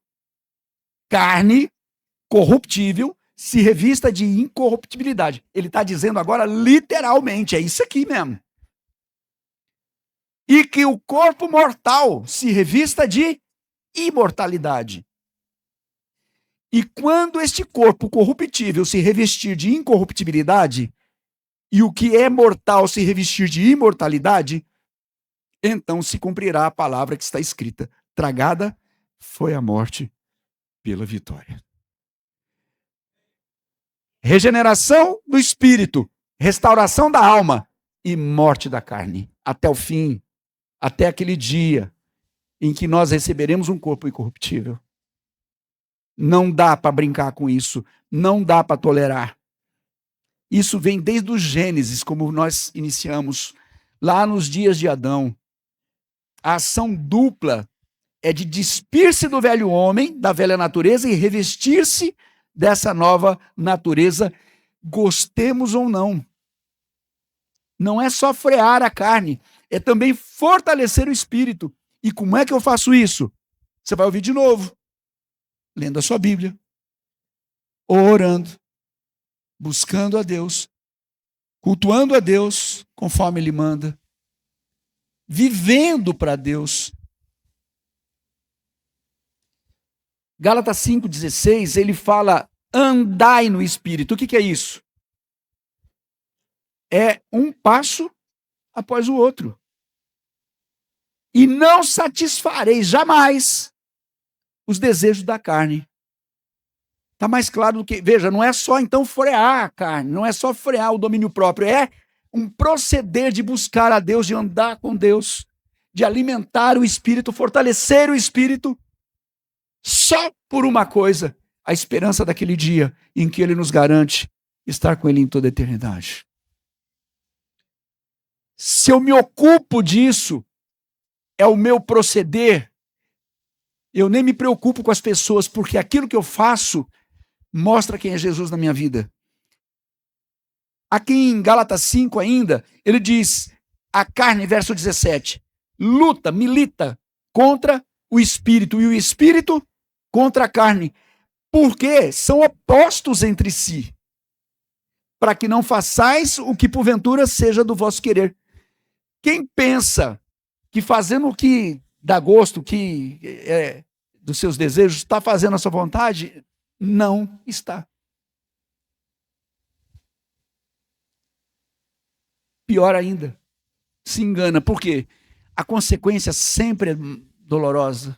carne, corruptível, se revista de incorruptibilidade. Ele está dizendo agora literalmente, é isso aqui mesmo. E que o corpo mortal se revista de imortalidade. E quando este corpo corruptível se revestir de incorruptibilidade, e o que é mortal se revestir de imortalidade, então se cumprirá a palavra que está escrita: tragada foi a morte pela vitória. Regeneração do espírito, restauração da alma e morte da carne, até o fim, até aquele dia em que nós receberemos um corpo incorruptível. Não dá para brincar com isso, não dá para tolerar. Isso vem desde o Gênesis, como nós iniciamos, lá nos dias de Adão. A ação dupla é de despir-se do velho homem, da velha natureza, e revestir-se dessa nova natureza, gostemos ou não. Não é só frear a carne, é também fortalecer o espírito. E como é que eu faço isso? Você vai ouvir de novo, lendo a sua Bíblia, orando, buscando a Deus, cultuando a Deus conforme Ele manda, vivendo para Deus. Gálatas 5,16, ele fala, andai no Espírito. O que é isso? É um passo após o outro. E não satisfareis jamais os desejos da carne. Está mais claro do que... Veja, não é só então frear a carne, não é só frear o domínio próprio, é um proceder de buscar a Deus, de andar com Deus, de alimentar o Espírito, fortalecer o Espírito, só por uma coisa, a esperança daquele dia em que Ele nos garante estar com Ele em toda a eternidade. Se eu me ocupo disso, é o meu proceder, eu nem me preocupo com as pessoas, porque aquilo que eu faço mostra quem é Jesus na minha vida. Aqui em Gálatas 5 ainda, ele diz, a carne, verso 17, luta, milita contra o Espírito, e o Espírito contra a carne, porque são opostos entre si, para que não façais o que porventura seja do vosso querer. Quem pensa que fazendo o que dá gosto, que é dos seus desejos, está fazendo a sua vontade, não está. Pior ainda, se engana. Por quê? A consequência sempre é dolorosa.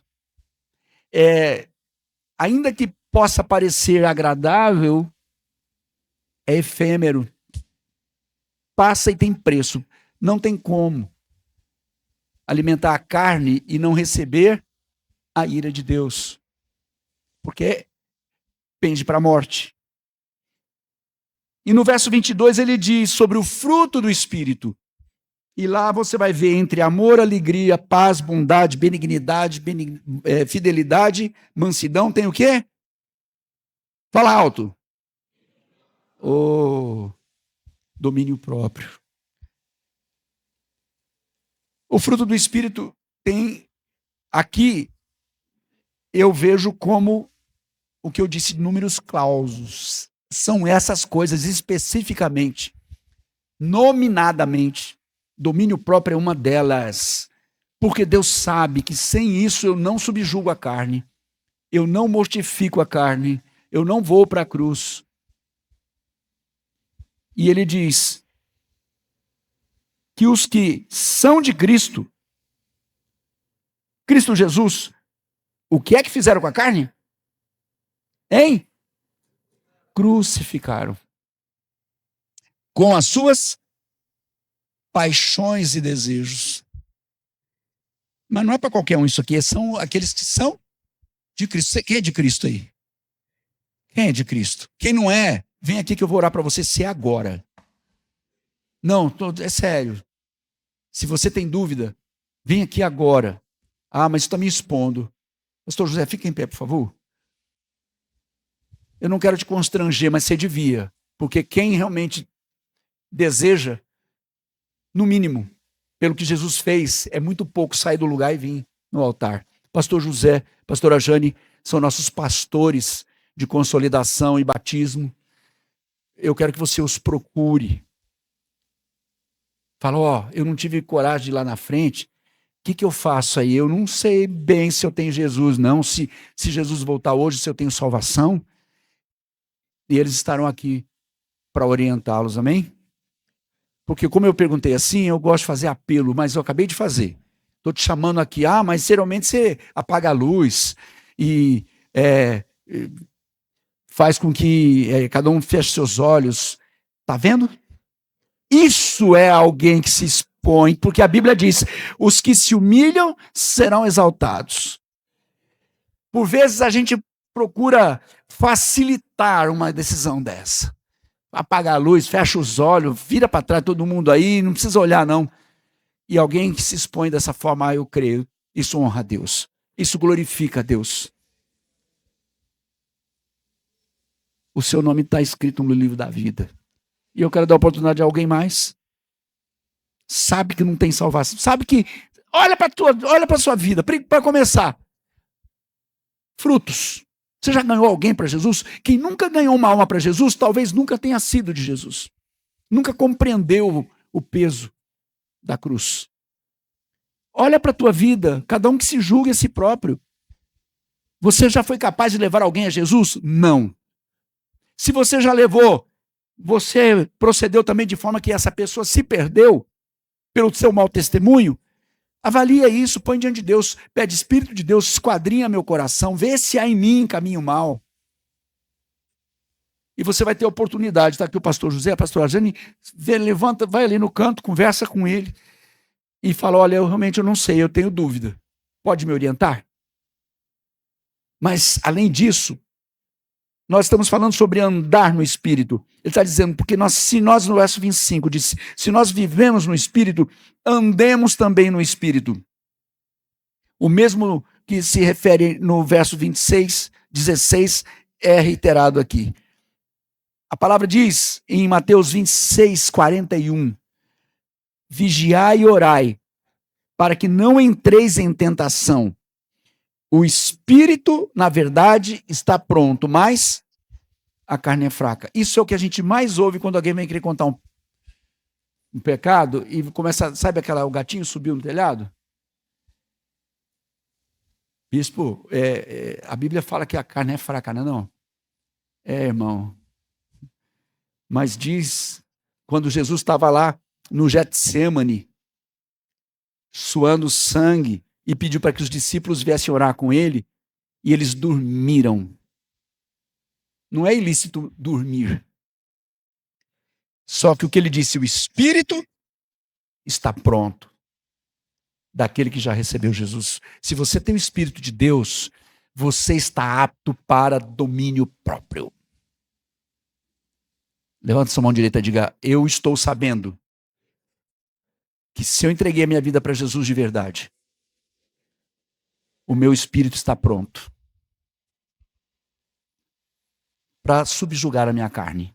Ainda que possa parecer agradável, é efêmero. Passa e tem preço. Não tem como alimentar a carne e não receber a ira de Deus. Porque pende para a morte. E no verso 22 ele diz sobre o fruto do Espírito. E lá você vai ver entre amor, alegria, paz, bondade, benignidade, fidelidade, mansidão, tem o quê? Fala alto. Domínio próprio. O fruto do Espírito tem, aqui, eu vejo como o que eu disse, números clausos. São essas coisas especificamente, nominadamente. Domínio próprio é uma delas. Porque Deus sabe que sem isso eu não subjugo a carne. Eu não mortifico a carne. Eu não vou para a cruz. E ele diz que os que são de Cristo, Cristo Jesus, o que é que fizeram com a carne? Hein? Crucificaram. Com as suas paixões e desejos. Mas não é para qualquer um isso aqui, são aqueles que são de Cristo. Quem é de Cristo aí? Quem é de Cristo? Quem não é, vem aqui que eu vou orar para você ser agora. Não, é sério. Se você tem dúvida, vem aqui agora. Ah, mas está me expondo. Pastor José, fica em pé, por favor. Eu não quero te constranger, mas você devia. Porque quem realmente deseja, no mínimo, pelo que Jesus fez, é muito pouco sair do lugar e vir no altar. Pastor José, pastora Jane, são nossos pastores de consolidação e batismo. Eu quero que você os procure. Fala, eu não tive coragem de ir lá na frente. O que eu faço aí? Eu não sei bem se eu tenho Jesus, não. Se Jesus voltar hoje, se eu tenho salvação. E eles estarão aqui para orientá-los, amém? Porque como eu perguntei assim, eu gosto de fazer apelo, mas eu acabei de fazer. Estou te chamando aqui, mas geralmente você apaga a luz e faz com que cada um feche seus olhos. Está vendo? Isso é alguém que se expõe, porque a Bíblia diz, os que se humilham serão exaltados. Por vezes a gente procura facilitar uma decisão dessa. Apaga a luz, fecha os olhos, vira para trás todo mundo aí, não precisa olhar não. E alguém que se expõe dessa forma, eu creio, isso honra a Deus. Isso glorifica a Deus. O seu nome está escrito no livro da vida. E eu quero dar a oportunidade a alguém mais. Sabe que não tem salvação. Sabe que, olha para a sua vida, para começar. Frutos. Você já ganhou alguém para Jesus? Quem nunca ganhou uma alma para Jesus, talvez nunca tenha sido de Jesus. Nunca compreendeu o peso da cruz. Olha para a tua vida, cada um que se julgue a si próprio. Você já foi capaz de levar alguém a Jesus? Não. Se você já levou, você procedeu também de forma que essa pessoa se perdeu pelo seu mau testemunho? Avalia isso, põe diante de Deus, pede Espírito de Deus, esquadrinha meu coração, vê se há em mim caminho mau. E você vai ter oportunidade, está aqui o pastor José, a pastora Jane, levanta, vai ali no canto, conversa com ele e fala, olha, eu realmente não sei, eu tenho dúvida. Pode me orientar? Mas, além disso, nós estamos falando sobre andar no Espírito. Ele está dizendo, porque se nós, no verso 25, diz, se nós vivemos no Espírito, andemos também no Espírito. O mesmo que se refere no verso 26, 16, é reiterado aqui. A palavra diz, em Mateus 26, 41, vigiai e orai, para que não entreis em tentação. O espírito, na verdade, está pronto, mas a carne é fraca. Isso é o que a gente mais ouve quando alguém vem querer contar um pecado e começa, sabe o gatinho subiu no telhado? Bispo, a Bíblia fala que a carne é fraca, não é não? Irmão. Mas diz, quando Jesus estava lá no Getsêmani, suando sangue, e pediu para que os discípulos viessem orar com ele, e eles dormiram. Não é ilícito dormir. Só que o que ele disse, o Espírito está pronto, daquele que já recebeu Jesus. Se você tem o Espírito de Deus, você está apto para domínio próprio. Levanta sua mão direita e diga, eu estou sabendo que se eu entreguei a minha vida para Jesus de verdade, o meu espírito está pronto para subjugar a minha carne.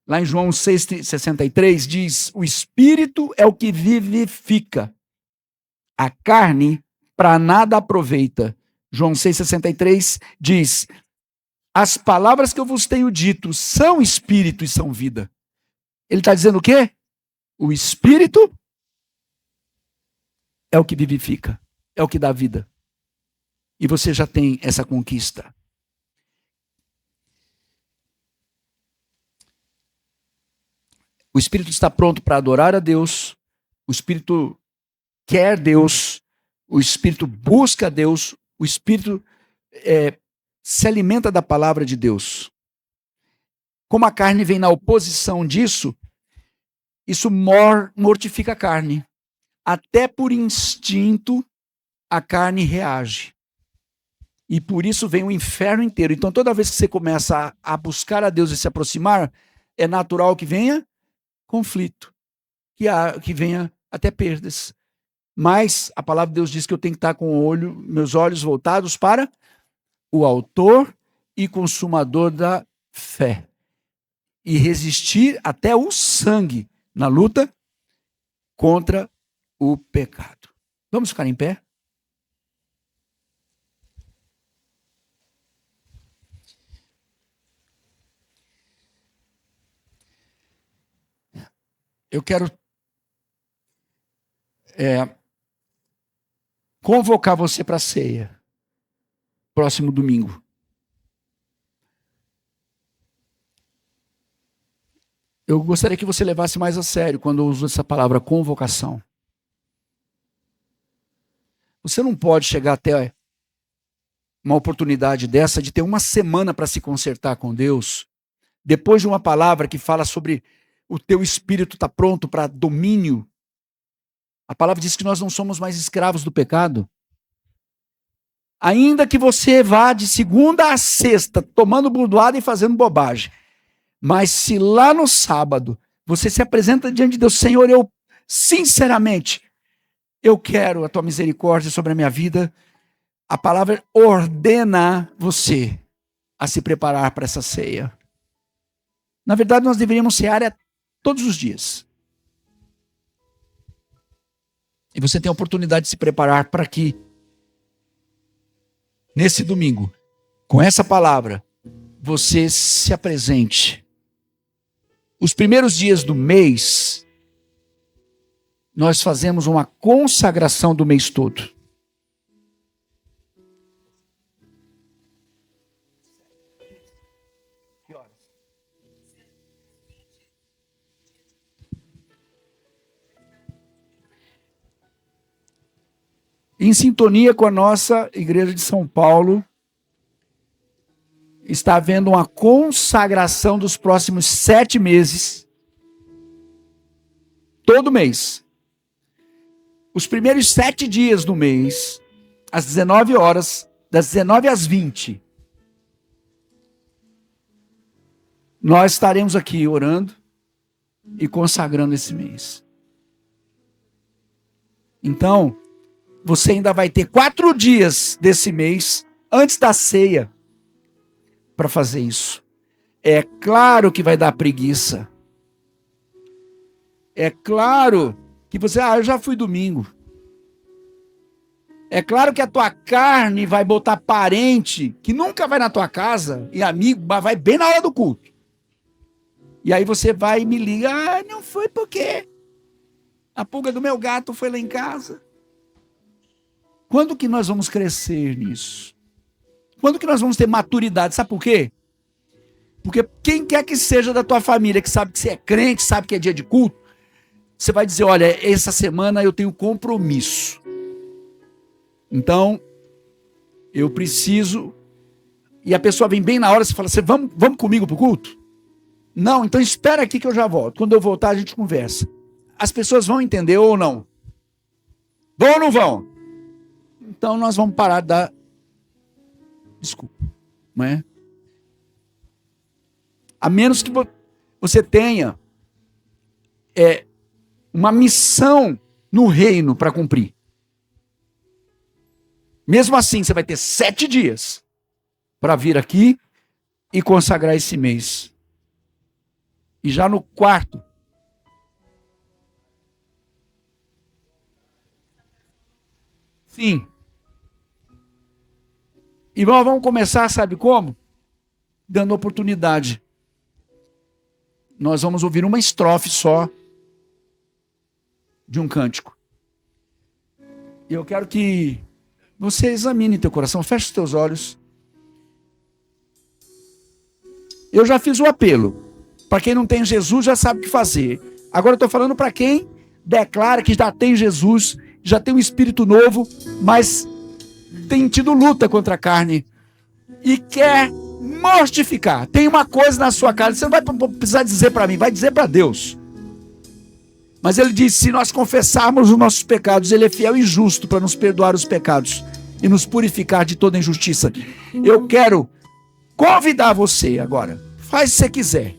Lá em João 6,63 diz, o espírito é o que vivifica, a carne para nada aproveita. João 6,63 diz, as palavras que eu vos tenho dito são espírito e são vida. Ele está dizendo o quê? O espírito é o que vivifica, é o que dá vida. E você já tem essa conquista. O espírito está pronto para adorar a Deus, o espírito quer Deus, o espírito busca Deus, o espírito se alimenta da palavra de Deus. Como a carne vem na oposição disso, isso mortifica a carne. Até por instinto, a carne reage. E por isso vem o inferno inteiro. Então, toda vez que você começa a buscar a Deus e se aproximar, é natural que venha conflito, que venha até perdas. Mas a palavra de Deus diz que eu tenho que estar com meus olhos voltados para o autor e consumador da fé. E resistir até o sangue na luta contra o pecado. Vamos ficar em pé? Eu quero convocar você para a ceia, próximo domingo. Eu gostaria que você levasse mais a sério quando eu uso essa palavra convocação. Você não pode chegar até uma oportunidade dessa de ter uma semana para se consertar com Deus, depois de uma palavra que fala sobre o teu espírito está pronto para domínio. A palavra diz que nós não somos mais escravos do pecado. Ainda que você vá de segunda a sexta, tomando burdoada e fazendo bobagem, mas se lá no sábado você se apresenta diante de Deus, Senhor, eu sinceramente, eu quero a tua misericórdia sobre a minha vida, a palavra ordena você a se preparar para essa ceia. Na verdade, nós deveríamos cear todos os dias. E você tem a oportunidade de se preparar para que, nesse domingo, com essa palavra, você se apresente. Os primeiros dias do mês, nós fazemos uma consagração do mês todo. Em sintonia com a nossa igreja de São Paulo, está havendo uma consagração dos próximos 7 meses, todo mês. Os primeiros 7 dias do mês, às 19 horas, das 19 às 20, nós estaremos aqui orando e consagrando esse mês. Então, você ainda vai ter 4 dias desse mês, antes da ceia, para fazer isso. É claro que vai dar preguiça. É claro que você, eu já fui domingo. É claro que a tua carne vai botar parente, que nunca vai na tua casa, e amigo, mas vai bem na hora do culto. E aí você vai e me liga, não foi porque a pulga do meu gato foi lá em casa. Quando que nós vamos crescer nisso? Quando que nós vamos ter maturidade? Sabe por quê? Porque quem quer que seja da tua família, que sabe que você é crente, sabe que é dia de culto, você vai dizer, olha, essa semana eu tenho compromisso. Então, eu preciso... E a pessoa vem bem na hora, você fala, vamos comigo pro culto? Não, então espera aqui que eu já volto. Quando eu voltar, a gente conversa. As pessoas vão entender ou não? Vão ou não vão? Então nós vamos parar de dar desculpa, não é? A menos que você tenha uma missão no reino para cumprir. Mesmo assim, você vai ter 7 dias para vir aqui e consagrar esse mês. E já no 4º, sim. E nós vamos começar, sabe como? Dando oportunidade. Nós vamos ouvir uma estrofe só de um cântico. E eu quero que você examine teu coração, feche os teus olhos. Eu já fiz o apelo. Para quem não tem Jesus, já sabe o que fazer. Agora eu estou falando para quem declara que já tem Jesus, já tem um espírito novo, mas tem tido luta contra a carne e quer mortificar. Tem uma coisa na sua carne, você não vai precisar dizer para mim, vai dizer para Deus. Mas ele diz, se nós confessarmos os nossos pecados, ele é fiel e justo para nos perdoar os pecados e nos purificar de toda injustiça. Eu quero convidar você agora, faz se você quiser,